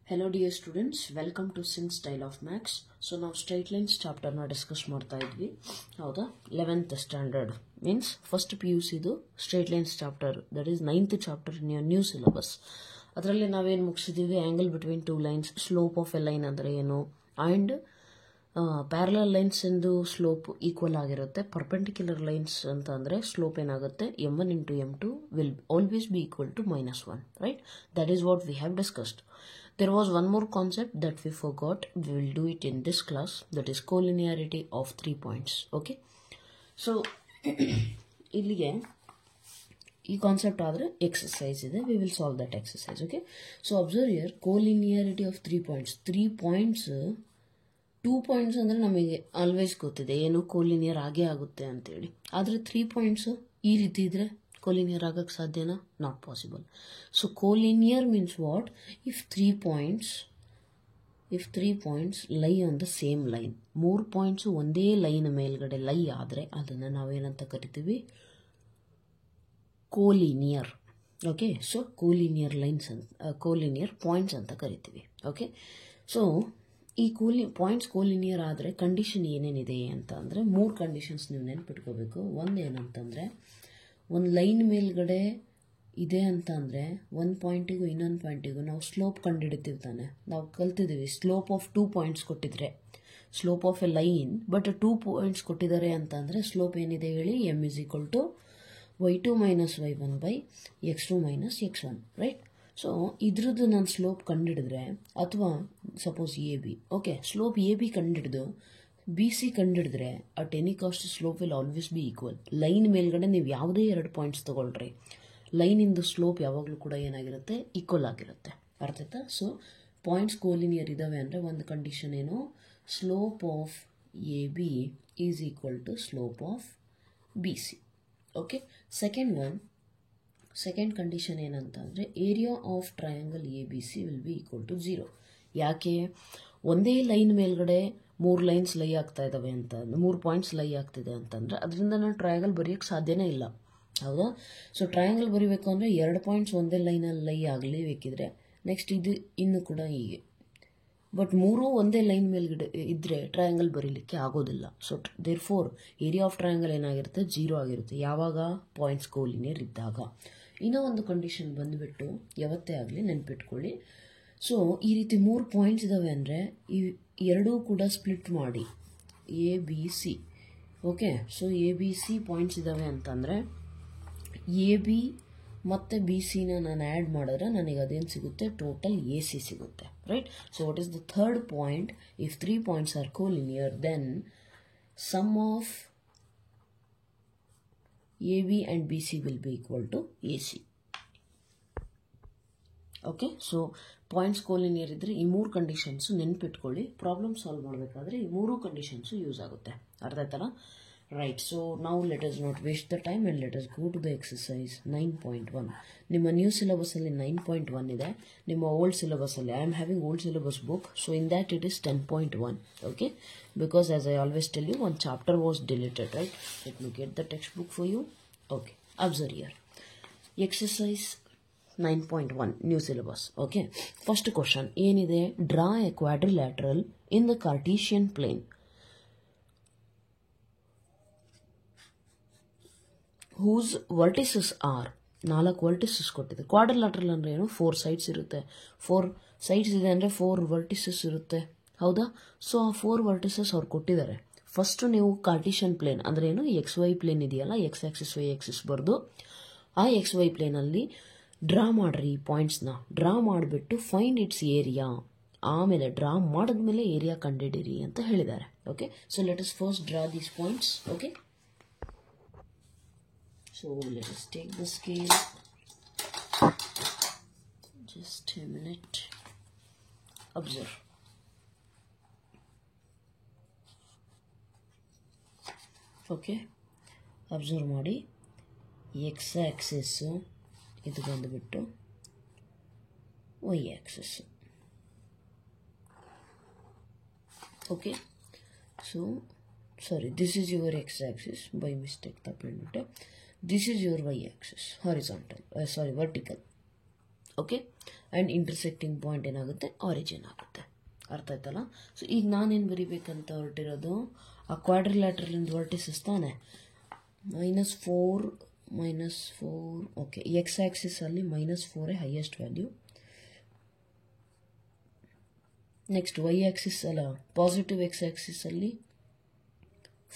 Hello dear students, welcome to Sin Style of Max. So now straight lines chapter na discuss ಮಾಡ್ತಾ ಇದ್ವಿ. ಹೌದಾ? 11th standard means first PUC ಇದು straight lines chapter, that is 9th chapter in your new syllabus. ಅದರಲ್ಲಿ ನಾವೇನು ಮುಗಿಸಿದೀವಿ, angle between two lines, slope of a line ಅಂದ್ರೆ ಏನು, and parallel lines ಎಂದು slope equal ಆಗಿರುತ್ತೆ. ಪರ್ಪೆಂಡಿಕ್ಯುಲರ್ ಲೈನ್ಸ್ ಅಂತ ಅಂದರೆ slope ಏನಾಗುತ್ತೆ, m1 into m2 will always be equal to -1, right? That is what we have discussed. There was one more concept that we forgot. We will do it in this class, that is collinearity of 3 points. Okay, so ಇಲ್ಲಿಗೆ ಈ concept ಆದರೆ exercise ಇದೆ, we will solve that exercise. Okay, so observe here, collinearity of 3 points. 3 points, 2 points ಅಂದರೆ ನಮಗೆ always ಗೊತ್ತಿದೆ ಏನು ಕೋಲಿನಿಯರ್ ಆಗೇ ಆಗುತ್ತೆ ಅಂತೇಳಿ. ಆದರೆ 3 ಪಾಯಿಂಟ್ಸು ಈ ರೀತಿ ಇದ್ರೆ ಕೋಲಿನಿಯರ್ ಆಗಕ್ಕೆ ಸಾಧ್ಯನಾ? Not possible. So collinear means what? If 3 points lie on the same line, 3 points ಒಂದೇ ಲೈನ್ ಮೇಲ್ಗಡೆ ಲೈ ಆದರೆ ಅದನ್ನು ನಾವೇನಂತ ಕರಿತೀವಿ? Collinear. Okay, so collinear lines ಅಂತ, ಕೋಲಿನಿಯರ್ ಪಾಯಿಂಟ್ಸ್ ಅಂತ ಕರಿತೀವಿ. ಓಕೆ, ಸೊ ಈ ಪಾಯಿಂಟ್ಸ್ ಕೋಲಿನಿಯರ್ ಆದರೆ ಕಂಡೀಷನ್ ಏನೇನಿದೆ ಅಂತ ಅಂದರೆ 3 ಕಂಡೀಷನ್ಸ್ ನೀವು ನೆನ್ಪಿಟ್ಕೋಬೇಕು. ಒಂದು ಏನಂತಂದರೆ, ಒಂದು ಲೈನ್ ಮೇಲ್ಗಡೆ ಇದೆ ಅಂತ ಅಂದರೆ ಒಂದು ಪಾಯಿಂಟಿಗೂ ಇನ್ನೊಂದು ಪಾಯಿಂಟಿಗೂ ನಾವು ಸ್ಲೋಪ್ ಕಂಡುಹಿಡಿತೀವಿ ತಾನೆ. ನಾವು ಕಲ್ತಿದ್ದೀವಿ, ಸ್ಲೋಪ್ ಆಫ್ 2 ಪಾಯಿಂಟ್ಸ್ ಕೊಟ್ಟಿದ್ರೆ, slope of a line but 2 points ಕೊಟ್ಟಿದ್ದಾರೆ ಅಂತ ಅಂದರೆ ಸ್ಲೋಪ್ ಏನಿದೆ ಹೇಳಿ? m is equal to y2 minus y1 by x2 minus x1, right? So ಇದ್ರದ್ದು ನಾನು ಸ್ಲೋಪ್ ಕಂಡುಹಿಡಿದ್ರೆ, ಅಥವಾ suppose A B, okay, slope A B ಕಂಡುಹಿಡಿದು ಬಿ ಸಿ ಕಂಡುಹಿಡಿದ್ರೆ at any cost slope will always be equal. Line ಮೇಲ್ಗಡೆ ನೀವು ಯಾವುದೇ 2 points ತೊಗೊಳ್ರಿ, ಲೈನಿಂದು ಸ್ಲೋಪ್ ಯಾವಾಗಲೂ ಕೂಡ ಏನಾಗಿರುತ್ತೆ? ಈಕ್ವಲ್ ಆಗಿರುತ್ತೆ. ಅರ್ಥ ಆಯ್ತಾ? ಸೊ ಪಾಯಿಂಟ್ಸ್ ಕೋಲಿನಿಯರ್ ಇದ್ದಾವೆ ಅಂದರೆ ಒಂದು ಕಂಡೀಷನ್ ಏನು? Slope of A B is equal to slope of B C. Okay, second condition ಏನಂತ ಅಂದರೆ, area of triangle A B C will be equal to 0. ಯಾಕೆ? ಒಂದೇ ಲೈನ್ ಮೇಲ್ಗಡೆ 3 ಲೈನ್ಸ್ ಲೈ ಆಗ್ತಾ ಇದ್ದಾವೆ ಅಂತ, 3 ಪಾಯಿಂಟ್ಸ್ ಲೈ ಆಗ್ತಿದೆ ಅಂತಂದರೆ ಅದರಿಂದ ನಾನು ಟ್ರಯಾಂಗಲ್ ಬರೆಯೋಕ್ಕೆ ಸಾಧ್ಯನೇ ಇಲ್ಲ. ಹೌದಾ? ಸೊ ಟ್ರಯಾಂಗಲ್ ಬರೀಬೇಕು ಅಂದರೆ 2 ಪಾಯಿಂಟ್ಸ್ ಒಂದೇ ಲೈನಲ್ಲಿ ಲೈ ಆಗಲೇಬೇಕಿದ್ರೆ, ನೆಕ್ಸ್ಟ್ ಇದು ಇನ್ನೂ ಕೂಡ ಹೀಗೆ. ಬಟ್ 3 ಒಂದೇ ಲೈನ್ ಮೇಲ್ಗಡೆ ಇದ್ದರೆ ಟ್ರಯಾಂಗಲ್ ಬರೀಲಿಕ್ಕೆ ಆಗೋದಿಲ್ಲ. So therefore area of triangle ಏನಾಗಿರುತ್ತೆ? 0 ಆಗಿರುತ್ತೆ. ಯಾವಾಗ? ಪಾಯಿಂಟ್ಸ್ ಕೋಲಿನಿಯರ್ ಇದ್ದಾಗ. ಇನ್ನೂ ಒಂದು ಕಂಡೀಷನ್ ಬಂದುಬಿಟ್ಟು, ಯಾವತ್ತೇ ಆಗಲಿ ನೆನ್ಪಿಟ್ಕೊಳ್ಳಿ, ಸೊ ಈ ರೀತಿ 3 ಪಾಯಿಂಟ್ಸ್ ಇದ್ದಾವೆ ಅಂದರೆ ಈ ಎರಡೂ ಕೂಡ ಸ್ಪ್ಲಿಟ್ ಮಾಡಿ A B C. Okay, so A B C points ಇದ್ದಾವೆ ಅಂತಂದರೆ ಎ ಬಿ ಮತ್ತು ಬಿ ಸಿನ ನಾನು ಆ್ಯಡ್ ಮಾಡಿದ್ರೆ ನನಗೆ ಅದೇನು ಸಿಗುತ್ತೆ? ಟೋಟಲ್ ಎ ಸಿ ಸಿಗುತ್ತೆ, right? So what is the third point? If 3 points are collinear, then sum of A B and B C will be equal to A C. Okay, so points collinear ಇದ್ದರೆ ಈ 3 conditions ನೆನ್ಪಿಟ್ಕೊಳ್ಳಿ. Problem solve ಮಾಡಬೇಕಾದ್ರೆ ಈ 3 conditions use ಆಗುತ್ತೆ. ಅರ್ಥ ಆಯ್ತಲ್ಲ? Right. So ನಾವು let us not waste the time and let us go to the exercise 9.1. ನಿಮ್ಮ ನ್ಯೂ ಸಿಲೆಬಸಲ್ಲಿ 9.1 ಇದೆ, ನಿಮ್ಮ ಓಲ್ಡ್ ಸಿಲೆಬಸಲ್ಲಿ I am having old syllabus book, so in that it is 10.1. Okay, because as I always tell you, one chapter was deleted, right? Let me get the textbook for you. Okay, observe here. Exercise 9.1 new syllabus. Okay, first question ಏನಿದೆ? Draw a quadrilateral in the Cartesian plane whose vertices are. 4 vertices ಕೊಟ್ಟಿದೆ. Quadrilateral ಅಂದರೆ ಏನು? 4 sides ಇರುತ್ತೆ. 4 sides ಇದೆ ಅಂದರೆ 4 vertices ಇರುತ್ತೆ. ಹೌದಾ? So ಆ 4 ವರ್ಟಿಸಸ್ ಅವ್ರು ಕೊಟ್ಟಿದ್ದಾರೆ. ಫಸ್ಟು ನೀವು ಕಾರ್ಟೀಷಿಯನ್ ಪ್ಲೇನ್ ಅಂದರೆ ಏನು? ಎಕ್ಸ್ ವೈ ಪ್ಲೇನ್ ಇದೆಯಲ್ಲ, ಎಕ್ಸ್ ಆಕ್ಸಿಸ್ ವೈ ಆಕ್ಸಿಸ್ ಬರೆದು ಆ ಎಕ್ಸ್ ವೈ ಪ್ಲೇನಲ್ಲಿ ಡ್ರಾ ಮಾಡ್ರಿ ಈ ಪಾಯಿಂಟ್ಸ್ನ. ಡ್ರಾ ಮಾಡಿಬಿಟ್ಟು ಫೈಂಡ್ ಇಟ್ಸ್ ಏರಿಯಾ. ಆಮೇಲೆ ಡ್ರಾ ಮಾಡಿದ್ಮೇಲೆ ಏರಿಯಾ ಕಂಡುಹಿಡಿರಿ ಅಂತ ಹೇಳಿದ್ದಾರೆ. Okay, so let us first draw these points. Okay, so let us take the scale. Just a minute. Observe. Okay, observe ಮಾಡಿ. ಎಕ್ಸ್ ಆಕ್ಸಿಸ್ಸು ಇದು ಬಂದುಬಿಟ್ಟು y axis. Okay, so sorry, this is your x axis, by mistake ತಪ್ಪಿಬಿಟ್ಟೆ. This is your y axis, horizontal, vertical. Okay. And intersecting point ಏನಾಗುತ್ತೆ, origin ಆಗುತ್ತೆ. ಅರ್ಥ ಆಯ್ತಲ್ಲ? So ಈಗ ನಾನೇನು ಬರಿಬೇಕಂತ ಹೊರಟಿರೋದು, ಆ ಕ್ವಾಡ್ರಿಲ್ಯಾಟ್ರಲಿಂದ ವರ್ಟಿಸಸ್ ತಾನೆ, -4 ಓಕೆ. ಎಕ್ಸ್ ಆ್ಯಕ್ಸಿಸಲ್ಲಿ -4 highest value. Next y axis ಅಲ್ಲ, ಪಾಸಿಟಿವ್ ಎಕ್ಸ್ ಆ್ಯಕ್ಸಿಸಲ್ಲಿ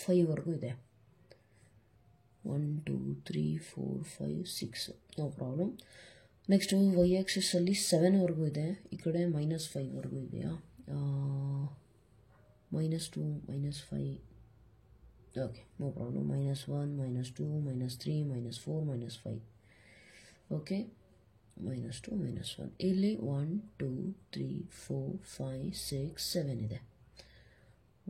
5ವರೆಗೂ ಇದೆ. 1 2 3 4 5 6, ನೋ ಪ್ರಾಬ್ಲಮ್. ನೆಕ್ಸ್ಟ್ ವೈ ಆ್ಯಕ್ಸಿಸಲ್ಲಿ 7ವರೆಗೂ ಇದೆ, ಈ ಕಡೆ -5ವರೆಗೂ ಇದೆಯಾ, -2 -5, ಓಕೆ, ನೋ ಪ್ರಾಬ್ಲಮ್. -1 -2 -3 -4 -5, ಓಕೆ. -2 -1 ಇಲ್ಲಿ 1 2 3 4 5 6 7 ಇದೆ.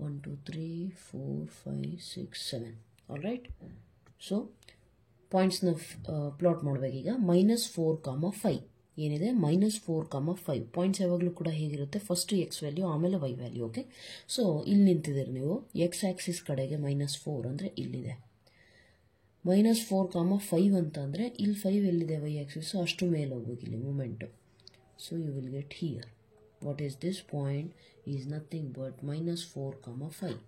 1 2 3 4 5 6 7. All right. ಸೊ ಪಾಯಿಂಟ್ಸ್ನ ಪ್ಲಾಟ್ ಮಾಡಬೇಕೀಗ. -4, 5 ಏನಿದೆ, -4, 5 ಪಾಯಿಂಟ್ಸ್ ಯಾವಾಗಲೂ ಕೂಡ ಹೇಗಿರುತ್ತೆ, ಫಸ್ಟು ಎಕ್ಸ್ ವ್ಯಾಲ್ಯೂ ಆಮೇಲೆ ವೈ ವ್ಯಾಲ್ಯೂ. ಓಕೆ. ಸೊ ಇಲ್ಲಿ ನಿಂತಿದ್ದೀರಿ ನೀವು, ಎಕ್ಸ್ ಆ್ಯಕ್ಸಿಸ್ ಕಡೆಗೆ -4 ಅಂದರೆ ಇಲ್ಲಿದೆ. -4, 5 ಅಂತ ಅಂದರೆ ಇಲ್ಲಿ 5 ಎಲ್ಲಿದೆ ವೈ ಆ್ಯಕ್ಸಿಸ್, ಅಷ್ಟು ಮೇಲೆ ಹೋಗ್ಬೇಕು ಇಲ್ಲಿ moment. So you will get here. What is this point is nothing but -4, 5.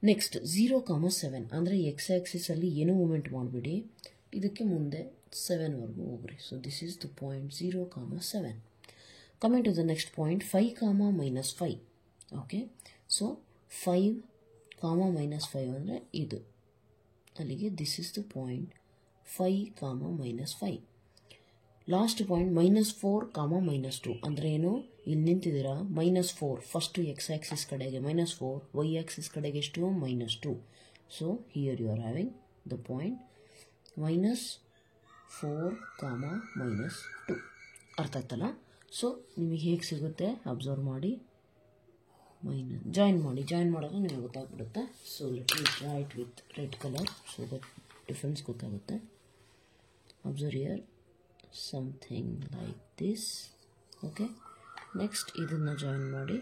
Next 0, 7 ಅಂದರೆ ಎಕ್ಸ್ ಆ್ಯಕ್ಸಿಸಲ್ಲಿ ಏನೂ ಮೂಮೆಂಟ್ ಮಾಡಿಬಿಡಿ, ಇದಕ್ಕೆ ಮುಂದೆ 7ವರೆಗೂ ಹೋಗ್ರಿ. So this is the point 0, 7. Coming to the next point 5, -5. Okay. So 5, -5 ಅಂದರೆ ಇದು, ಅಲ್ಲಿಗೆ this is the point 5, -5. Last point -4, -2 ಅಂದರೆ ಏನು, ಇಲ್ಲಿ ನಿಂತಿದ್ದೀರಾ, -4 ಫಸ್ಟು ಎಕ್ಸ್ ಆ್ಯಕ್ಸಿಸ್ ಕಡೆಗೆ -4, ವೈ ಆ್ಯಕ್ಸಿಸ್ ಕಡೆಗೆ ಎಷ್ಟು, -2. So here you are having the point -4, -2. ಅರ್ಥ ಆಯ್ತಲ್ಲ? ಸೊ ನಿಮಗೆ ಹೇಗೆ ಸಿಗುತ್ತೆ ಅಬ್ಸರ್ವ್ ಮಾಡಿ, ಜಾಯಿನ್ ಮಾಡಿದಾಗ ನಿಮಗೆ ಗೊತ್ತಾಗ್ಬಿಡುತ್ತೆ. So let me write with red colour so that difference ಗೊತ್ತಾಗುತ್ತೆ. Observe here something like this. Okay. Next ಇದನ್ನು ಜಾಯಿನ್ ಮಾಡಿ.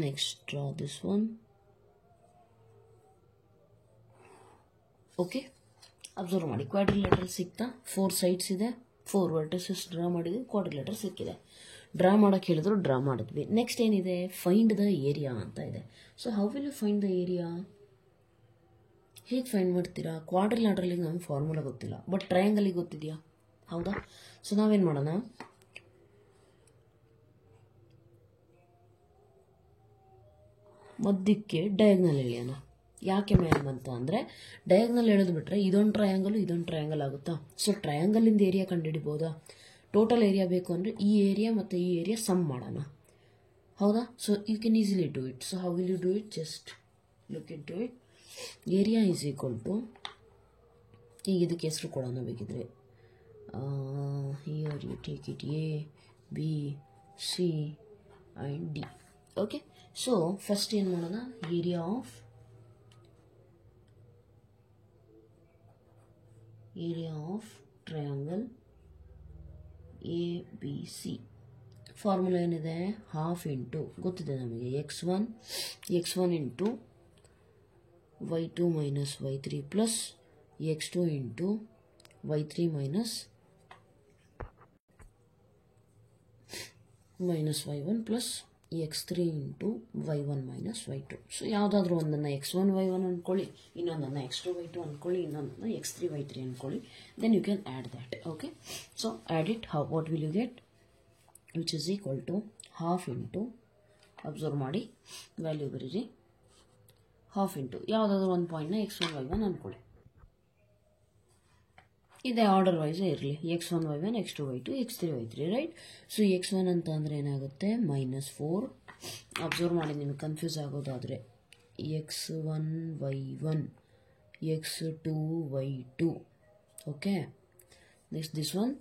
Next draw this one. Okay. Observe ಮಾಡಿ, ಕ್ವಾಡ್ರಿಲೇಟರಲ್ ಸಿಗ್ತಾ 4 ಸೈಡ್ಸ್ ಇದೆ, 4 ವರ್ಟಿಸಸ್ ಡ್ರಾ ಮಾಡಿದ್ವಿ, ಕ್ವಾಡ್ರಿಲೇಟರ್ ಸಿಕ್ಕಿದೆ. ಡ್ರಾ ಮಾಡೋಕ್ಕೆ ಹೇಳಿದ್ರು, ಡ್ರಾ ಮಾಡಿದ್ವಿ. ನೆಕ್ಸ್ಟ್ ಏನಿದೆ, ಫೈಂಡ್ ದ ಏರಿಯಾ ಅಂತ ಇದೆ. So how will you find the area, ಹೇಗೆ ಫೈಂಡ್ ಮಾಡ್ತೀರಾ? ಕ್ವಾಡ್ರಿಲೇಟರಲಿಗೆ ನಮಗೆ ಫಾರ್ಮುಲಾ ಗೊತ್ತಿಲ್ಲ, ಬಟ್ ಟ್ರಯಾಂಗಲಿಗೆ ಗೊತ್ತಿದೆಯಾ, ಹೌದಾ? ಸೊ ನಾವೇನು ಮಾಡೋಣ, ಮಧ್ಯಕ್ಕೆ ಡಯಾಗ್ನಲ್ ಎಳೆಯೋಣ. ಯಾಕೆ ಮ್ಯಾಮ್ ಅಂತ ಅಂದರೆ, ಡಯಾಗ್ನಲ್ ಎಳೆದ್ಬಿಟ್ರೆ ಇದೊಂದು ಟ್ರಯಾಂಗಲ್ ಆಗುತ್ತಾ? ಸೊ ಟ್ರಯಾಂಗಲಿಂದ ಏರಿಯಾ ಕಂಡುಹಿಡಿಬೋದಾ? ಟೋಟಲ್ ಏರಿಯಾ ಬೇಕು ಅಂದರೆ ಈ ಏರಿಯಾ ಮತ್ತು ಈ ಏರಿಯಾ ಸಮ್ ಮಾಡೋಣ, ಹೌದಾ? So you can easily do it. So how will you do it, just look it to it. Area is equal to, ಈಗ ಇದಕ್ಕೆ ಹೆಸರು ಕೊಡೋಣ ಬೇಕಿದ್ರೆ, here you take it A B C and D. Okay. So first ಏನು ಮಾಡೋಣ, area of triangle A B C. Formula ಏನಿದೆ, half into ಗೊತ್ತಿದೆ ನಮಗೆ, x1 into y2 minus y3 plus x2 into y3 minus y1 plus x3 into y1 minus y2. So ಯಾವುದಾದ್ರೂ ಒಂದನ್ನು x1 y1 ಅಂದ್ಕೊಳ್ಳಿ, ಇನ್ನೊಂದನ್ನು x2 y2 ಅಂದ್ಕೊಳ್ಳಿ, ಇನ್ನೊಂದನ್ನು x3 y3 ಅಂದ್ಕೊಳ್ಳಿ. Then you can add that. Okay. So add it. What will you get, which is equal to half into, observe ಮಾಡಿ value ಬರೀರಿ, half into ಯಾವುದಾದ್ರೂ ಒಂದು ಪಾಯಿಂಟ್ನ x1 y1 ಅಂದ್ಕೊಳ್ಳಿ. ಇದೇ ಆರ್ಡರ್ ವೈಸೇ ಇರಲಿ, x1 y1 x2 y2 x3 y3, right? So x1 ಅಂತ ಅಂದರೆ ಏನಾಗುತ್ತೆ, -4. ಅಬ್ಸರ್ವ್ ಮಾಡಿ, ನಿಮಗೆ ಕನ್ಫ್ಯೂಸ್ ಆಗೋದಾದರೆ x1 y1 x2 y2. Okay. Next this one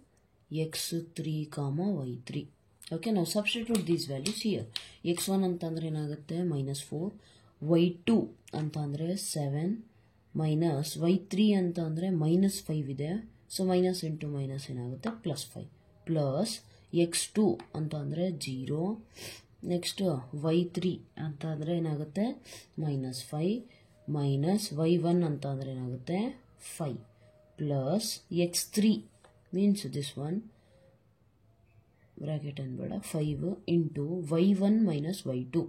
x3, y3. Okay. ನಾವು substitute these values here. x1 ಅಂತಂದರೆ ಏನಾಗುತ್ತೆ, -4, y2 ಅಂತ ಅಂದರೆ 7, ಮೈನಸ್ y3 ಅಂತ ಅಂದರೆ -5 ಇದೆ. ಸೊ ಮೈನಸ್ ಇಂಟು ಮೈನಸ್ ಏನಾಗುತ್ತೆ, +5, ಪ್ಲಸ್ x2 ಅಂತ ಅಂದರೆ 0. ನೆಕ್ಸ್ಟ್ y3 ಅಂತ ಅಂದರೆ ಏನಾಗುತ್ತೆ, -5, ಮೈನಸ್ y1 ಅಂತ ಅಂದರೆ ಏನಾಗುತ್ತೆ 5, plus x3 means this one bracket ಅನ್ಬೇಡ 5 into y1 minus y2.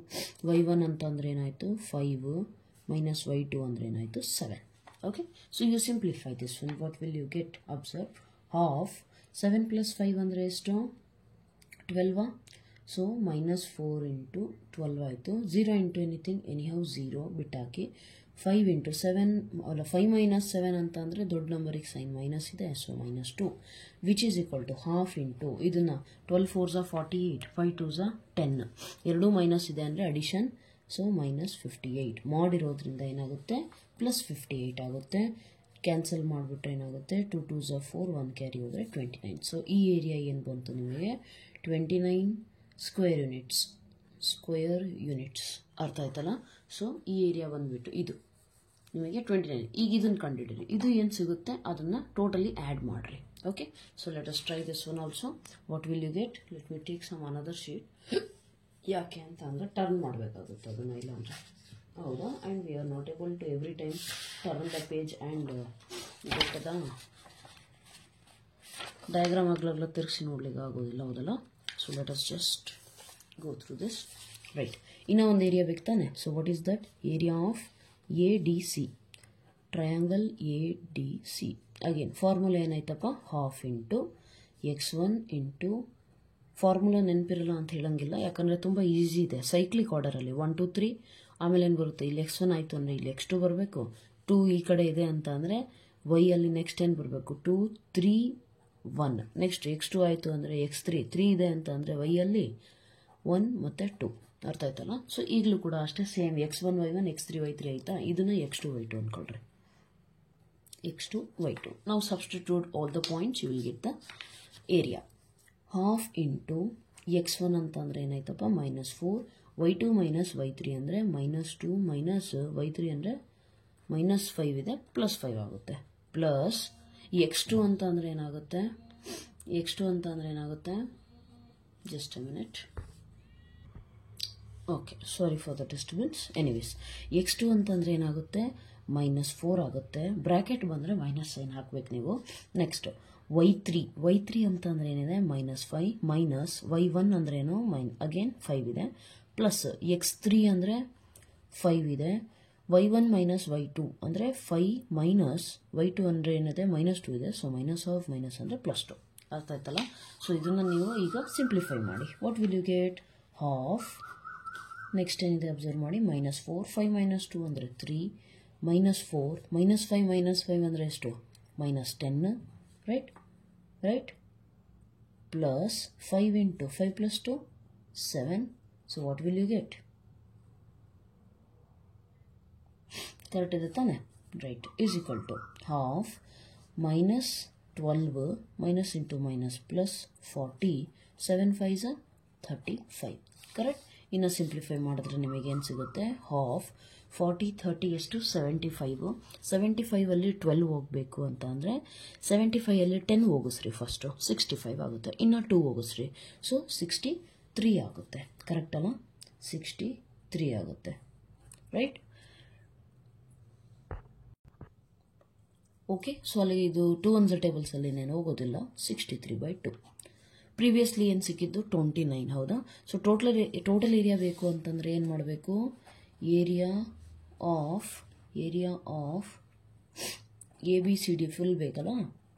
y1 ಅಂತಂದ್ರೆ ಏನಾಯಿತು 5 minus y2 ಅಂದ್ರೆ ಏನಾಯಿತು 7. Okay, so you simplify this one. What will you get? Observe. Half 7 plus 5 ಅಂದ್ರೆ ಎಷ್ಟು 12. So minus 4 into 12 ಆಯಿತು. 0 into anything anyhow 0 ಬಿಟ್ಟಾಕಿ 5 into 7 ಅಲ್ಲ 5 minus 7 ಅಂತ ಅಂದರೆ ದೊಡ್ಡ ನಂಬರಿಗೆ ಸೈನ್ ಮೈನಸ್ ಇದೆ, so minus 2 which is equal to half into ಇದನ್ನು 12 4s 48 5 2s 10 ಎರಡೂ ಮೈನಸ್ ಇದೆ ಅಂದರೆ ಅಡಿಷನ್, ಸೊ minus 58 ಮಾಡಿರೋದ್ರಿಂದ ಏನಾಗುತ್ತೆ ಪ್ಲಸ್ 58 ಆಗುತ್ತೆ. ಕ್ಯಾನ್ಸಲ್ ಮಾಡಿಬಿಟ್ರೆ ಏನಾಗುತ್ತೆ 2 2s 4 1 ಕ್ಯಾರಿ ಹೋದರೆ 29. ಸೊ ಈ ಏರಿಯಾ ಏನು ಬಂತು ನಿಮಗೆ 29 ಸ್ಕ್ವೇರ್ ಯೂನಿಟ್ಸ್ ಅರ್ಥ ಆಯ್ತಲ್ಲ. ಸೊ ಈ ಏರಿಯಾ ಬಂದುಬಿಟ್ಟು ಇದು ನಿಮಗೆ 29. ಈಗ ಇದನ್ನು ಕಂಡುಹಿಡಿರಿ, ಇದು ಏನು ಸಿಗುತ್ತೆ ಅದನ್ನು ಟೋಟಲಿ ಆ್ಯಡ್ ಮಾಡಿರಿ. Okay, so let us try this one also. What will you get? Let me take some another sheet. ಯಾಕೆ ಅಂತ ಅಂದರೆ ಟರ್ನ್ ಮಾಡಬೇಕಾಗುತ್ತೆ ಅದನ್ನು, ಇಲ್ಲ ಅಂದರೆ ಹೌದಾ. And we are not able to every time turn the page and ಗೊತ್ತದ diagram ಆಗ್ಲಾಗ್ಲ ತಿರುಗಿಸಿ ನೋಡ್ಲಿಕ್ಕೆ ಆಗೋದಿಲ್ಲ, ಹೌದಲ್ಲ. So let us just go through this. Right, ಇನ್ನೂ ಒಂದು ಏರಿಯಾ ಬೇಕು ತಾನೆ. So what is that? Area of ADC, triangle ADC. Again formula ಏನಾಯ್ತಪ್ಪ, half into x1 into formula ನೆನಪಿರಲ್ಲ ಅಂತ ಹೇಳಂಗಿಲ್ಲ, ಯಾಕಂದರೆ ತುಂಬ ಈಸಿ ಇದೆ. ಸೈಕ್ಲಿಕ್ ಆರ್ಡರಲ್ಲಿ 1 2 3 ಆಮೇಲೆ ಏನು ಬರುತ್ತೆ, ಇಲ್ಲಿ x1 ಆಯಿತು ಅಂದರೆ ಇಲ್ಲಿ x2 ಬರಬೇಕು. 2 ಈ ಕಡೆ ಇದೆ ಅಂತ ಅಂದರೆ y ಅಲ್ಲಿ ನೆಕ್ಸ್ಟ್ ಏನು ಬರಬೇಕು 2 3 1. ನೆಕ್ಸ್ಟ್ x2 ಆಯಿತು ಅಂದರೆ x3 3 ಇದೆ ಅಂತ ಅಂದರೆ y ಅಲ್ಲಿ 1 ಮತ್ತು 2. ಅರ್ಥ ಆಯ್ತಲ್ಲ. ಸೊ ಈಗಲೂ ಕೂಡ ಅಷ್ಟೇ same x1 y1 x3 y3 ಆಯಿತಾ. ಇದನ್ನು x2 y2 ಅಂದ್ಕೊಳ್ರಿ, x2 y2. ನಾವು substitute all the points, you will get the area. Half into x1 ಅಂತಂದರೆ ಏನಾಯ್ತಪ್ಪ -4, y2 ಮೈನಸ್ y3 ಅಂದರೆ -2 ಮೈನಸ್ y3 ಅಂದರೆ -5 ಇದೆ, +5 ಆಗುತ್ತೆ. ಪ್ಲಸ್ x2 ಅಂತ ಅಂದರೆ ಏನಾಗುತ್ತೆ, x2 ಅಂತ ಅಂದರೆ ಏನಾಗುತ್ತೆ, just a minute. Okay, sorry for the disturbance. Anyways x2 ಅಂತಂದರೆ ಏನಾಗುತ್ತೆ -4 ಆಗುತ್ತೆ. ಬ್ರ್ಯಾಕೆಟ್ ಬಂದರೆ ಮೈನಸ್ ಸೈನ್ ಹಾಕ್ಬೇಕು ನೀವು. ನೆಕ್ಸ್ಟ್ y3 ಅಂತಂದರೆ ಏನಿದೆ -5 ಮೈನಸ್ y1 ಅಂದ್ರೇನು ಅಗೇನ್ 5 ಇದೆ, ಪ್ಲಸ್ x3 ಅಂದರೆ 5 ಇದೆ, y1 ಮೈನಸ್ y2 ಅಂದರೆ 5 ಮೈನಸ್ y2 ಅಂದರೆ ಏನಿದೆ -2 ಇದೆ, ಸೊ ಮೈನಸ್ ಆಫ್ ಮೈನಸ್ ಅಂದರೆ +2. ಅರ್ಥ ಆಯ್ತಲ್ಲ. ಸೊ ಇದನ್ನು ನೀವು ಈಗ ಸಿಂಪ್ಲಿಫೈ ಮಾಡಿ. What will you get? Half next ಏನಿದೆ ಅಬ್ಸರ್ವ್ ಮಾಡಿ, -4 5 - 2 ಅಂದರೆ 3 -4 -5 -5 ಅಂದರೆ ಎಷ್ಟು -10, right plus 5 into 5 + 2 7. So what will you get? Correct ಇದೆ ತಾನೆ? Right, is equal to half -12 minus into minus plus 40 7 5s 35. Correct. ಇನ್ನು ಸಿಂಪ್ಲಿಫೈ ಮಾಡಿದ್ರೆ ನಿಮಗೆ ಏನು ಸಿಗುತ್ತೆ? ಹಾಫ್ 40 30 ಎಷ್ಟು 75. 75ಅಲ್ಲಿ 12 ಹೋಗಬೇಕು ಅಂತ ಅಂದರೆ 75ಅಲ್ಲಿ 10 ಹೋಗಿಸ್ರಿ ಫಸ್ಟು, 65 ಆಗುತ್ತೆ. ಇನ್ನು 2 ಹೋಗಿಸ್ರಿ, ಸೊ 63 ಆಗುತ್ತೆ. ಕರೆಕ್ಟ್ ಅಲ್ಲ? 63 ಆಗುತ್ತೆ, ರೈಟ್. ಓಕೆ, ಸೊ ಅಲ್ಲಿ ಇದು 2 1s ಟೇಬಲ್ಸಲ್ಲಿ ಏನು ಹೋಗೋದಿಲ್ಲ. 63/2. ಪ್ರೀವಿಯಸ್ಲಿ ಏನು ಸಿಕ್ಕಿದ್ದು 29, ಹೌದಾ. ಸೊ ಟೋಟಲ್ ಏರಿಯಾ ಬೇಕು ಅಂತಂದರೆ ಏನು ಮಾಡಬೇಕು? ಏರಿಯಾ ಆಫ್ ABCD ಫುಲ್ ಬೇಕಲ್ಲ.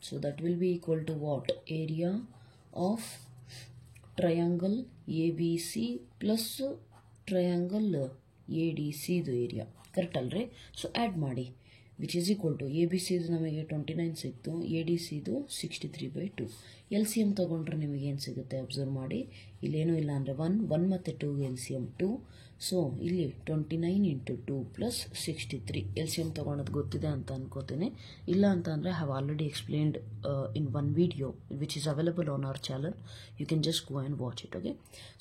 So that will be equal to what? Area of triangle ABC plus triangle ADC ಇದು ಏರಿಯಾ. ಕರೆಕ್ಟ್ ಅಲ್ರಿ? ಸೊ ಆ್ಯಡ್ ಮಾಡಿ, which is equal to ABC ಇದು ನಮಗೆ 29 ಸಿಕ್ತು, ADC ಇದು 63/2. LCM ತೊಗೊಂಡ್ರೆ ನಿಮಗೆ ಏನು ಸಿಗುತ್ತೆ ಅಬ್ಸರ್ವ್ ಮಾಡಿ. ಇಲ್ಲೇನೂ ಇಲ್ಲ ಅಂದರೆ 1 ಮತ್ತು 2 LCM 2. ಸೊ ಇಲ್ಲಿ 29 × 2 + 63. LCM ತೊಗೊಳೋದು ಗೊತ್ತಿದೆ ಅಂತ ಅನ್ಕೋತೀನಿ. ಇಲ್ಲ ಅಂತ ಅಂದರೆ have already explained in one video which is available on our channel. You can just go and watch it. Okay,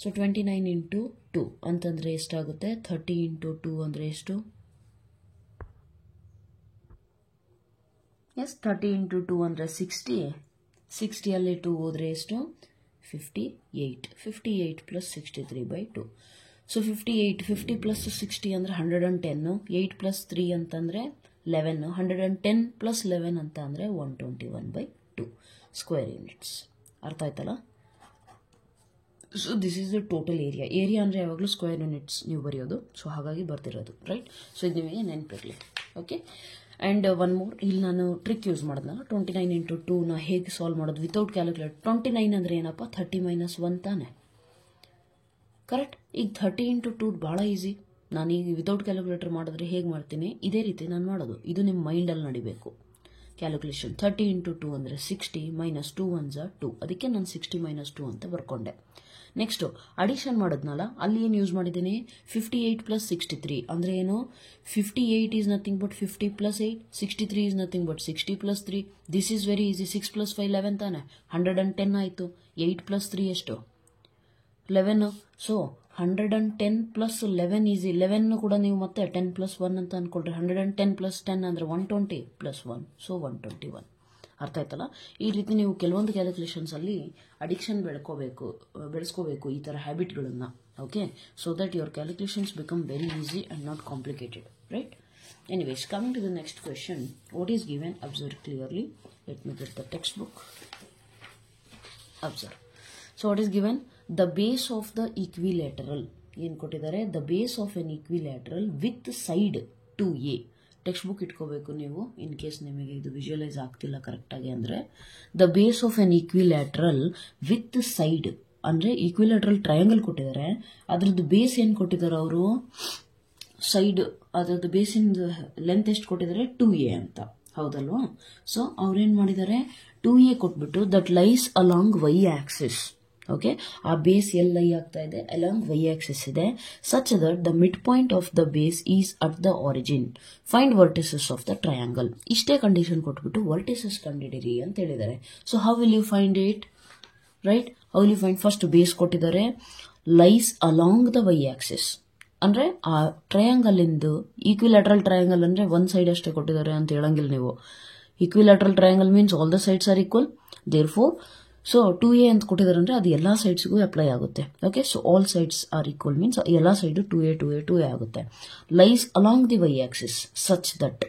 so 29 × 2 ಅಂತಂದರೆ ಎಷ್ಟಾಗುತ್ತೆ? 30 × 2 ಅಂದರೆ ಎಷ್ಟು? ಎಸ್, 30 × 2 ಅಂದರೆ 60. 60ಅಲ್ಲಿ 2 ಹೋದರೆ ಎಷ್ಟು? 58. 58 + 63/2. ಸೊ 58 50 + 60 ಅಂದರೆ 110. 8 + 3 ಅಂತಂದರೆ 11 110 ಪ್ಲಸ್ 11 ಅಂತ ಅಂದರೆ 121/2 ಸ್ಕ್ವೇರ್ ಯೂನಿಟ್ಸ್. ಅರ್ಥ ಆಯ್ತಲ್ಲ? So this is the total area. Area ಅಂದರೆ ಯಾವಾಗಲೂ ಸ್ಕ್ವೇರ್ ಯೂನಿಟ್ಸ್ ನೀವು ಬರೆಯೋದು, ಸೊ ಹಾಗಾಗಿ ಬರ್ತಿರೋದು, ರೈಟ್? ಸೊ ಇದು ನಿಮಗೆ ನೆನಪಿರಲಿ. ಓಕೆ, ಆ್ಯಂಡ್ ಒನ್ ಮೋರ್, ಇಲ್ಲಿ ನಾನು ಟ್ರಿಕ್ ಯೂಸ್ ಮಾಡಿದ್ನಲ್ಲ, 29 × 2ನ ಹೇಗೆ ಸಾಲ್ವ್ ಮಾಡೋದು ವಿತೌಟ್ ಕ್ಯಾಲ್ಕುಲೇಟರ್. 29 ಅಂದರೆ ಏನಪ್ಪ, 30 - 1 ತಾನೆ, ಕರೆಕ್ಟ್? ಈಗ 30 × 2 ಭಾಳ ಈಸಿ. ನಾನೀಗ ವಿತೌಟ್ ಕ್ಯಾಲ್ಕುಲೇಟರ್ ಮಾಡಿದ್ರೆ ಹೇಗೆ ಮಾಡ್ತೀನಿ, ಇದೇ ರೀತಿ ನಾನು ಮಾಡೋದು. ಇದು ನಿಮ್ಮ ಮೈಂಡಲ್ಲಿ ನಡಿಬೇಕು ಕ್ಯಾಲ್ಕುಲೇಷನ್. 30 × 2 ಅಂದರೆ 60 - 2 1s are 2. ಅದಕ್ಕೆ ನಾನು 60 - 2 ಅಂತ ಬರ್ಕೊಂಡೆ. ನೆಕ್ಸ್ಟು ಅಡಿಷನ್ ಮಾಡೋದ್ನಲ್ಲ, ಅಲ್ಲಿ ಏನು ಯೂಸ್ ಮಾಡಿದ್ದೀನಿ, 58 + 63 ಅಂದರೆ ಏನು, 58 is nothing but 50 + 8, 63 is nothing but 60 + 3. This is very easy. 6 + 5 11 ತಾನೆ, 110 ಆಯಿತು. 8 + 3 ಎಷ್ಟು, 11. So 110 + 11 easy. 11 ಕೂಡ ನೀವು ಮತ್ತೆ 10 + 1 ಅಂತ ಅಂದ್ಕೊಳ್ರಿ. 110 + 10 ಅಂದರೆ 120 + 1, ಸೊ 121. ಅರ್ಥ ಆಯ್ತಲ್ಲ? ಈ ರೀತಿ ನೀವು ಕೆಲವೊಂದು ಕ್ಯಾಲ್ಕುಲೇಷನ್ಸಲ್ಲಿ ಅಡಿಕ್ಷನ್ ಬೆಳೆಸ್ಕೋಬೇಕು ಈ ಥರ ಹ್ಯಾಬಿಟ್ಗಳನ್ನು. Okay, so that your calculations become very easy and not complicated, right? Anyways, coming to the next question. What is given? Observe clearly. Let me get the text book. Observe. So what is given? The base of the equilateral. ಏನು ಕೊಟ್ಟಿದ್ದಾರೆ? The base of an equilateral with side 2a. Text book ಇಟ್ಕೋಬೇಕು ನೀವು, in case ನಿಮಗೆ ಇದು visualise ಆಗ್ತಿಲ್ಲ ಕರೆಕ್ಟಾಗಿ ಅಂದರೆ. The base of N equilateral with side ಅಂದರೆ ಈಕ್ವಿಲ್ಯಾಟ್ರಲ್ ಟ್ರಯಾಂಗಲ್ ಕೊಟ್ಟಿದ್ದಾರೆ, ಅದರದ್ದು ಬೇಸ್ ಏನು ಕೊಟ್ಟಿದ್ದಾರೆ ಅವರು, ಸೈಡ್, ಅದರದ್ದು ಬೇಸಿಂದ ಲೆಂತ್ ಎಷ್ಟು ಕೊಟ್ಟಿದ್ದಾರೆ, 2a ಅಂತ, ಹೌದಲ್ವಾ? ಸೊ ಅವ್ರೇನು ಮಾಡಿದ್ದಾರೆ, 2a ಕೊಟ್ಬಿಟ್ಟು that lies along Y axis. Okay, ಆ ಬೇಸ್ ಎಲ್ಲಿ ಲೈ ಆಗ್ತಾ ಇದೆ, ಅಲಾಂಗ್ ವೈ ಆಕ್ಸಿಸ್ ಇದೆ. Such that the mid point of the base is at the origin. Find vertices of the triangle. ಇಷ್ಟೇ ಕಂಡೀಷನ್ ಕೊಟ್ಬಿಟ್ಟು ವರ್ಟಿಸಸ್ ಕಂಡಿಡಿರಿ ಅಂತ ಹೇಳಿದ್ದಾರೆ. So how will you find it, right? How will you find? First base ಕೊಟ್ಟಿದ್ದಾರೆ, lies along the y axis ಅಂದರೆ ಆ triangle ಇಂದು, equilateral triangle ಅಂದರೆ ಒಂದು ಸೈಡ್ ಅಷ್ಟೇ ಕೊಟ್ಟಿದ್ದಾರೆ ಅಂತ ಹೇಳಂಗಿಲ್ಲ ನೀವು. Equilateral triangle means all the sides are equal. Therefore so 2a ಅಂತ ಕೊಟ್ಟಿದ್ದಾರೆ ಅಂದರೆ ಅದು ಎಲ್ಲ ಸೈಡ್ಸ್ಗೂ ಅಪ್ಲೈ ಆಗುತ್ತೆ. Okay, so all sides are equal means ಎಲ್ಲ ಸೈಡು 2a ಆಗುತ್ತೆ. Lies along the y axis such that,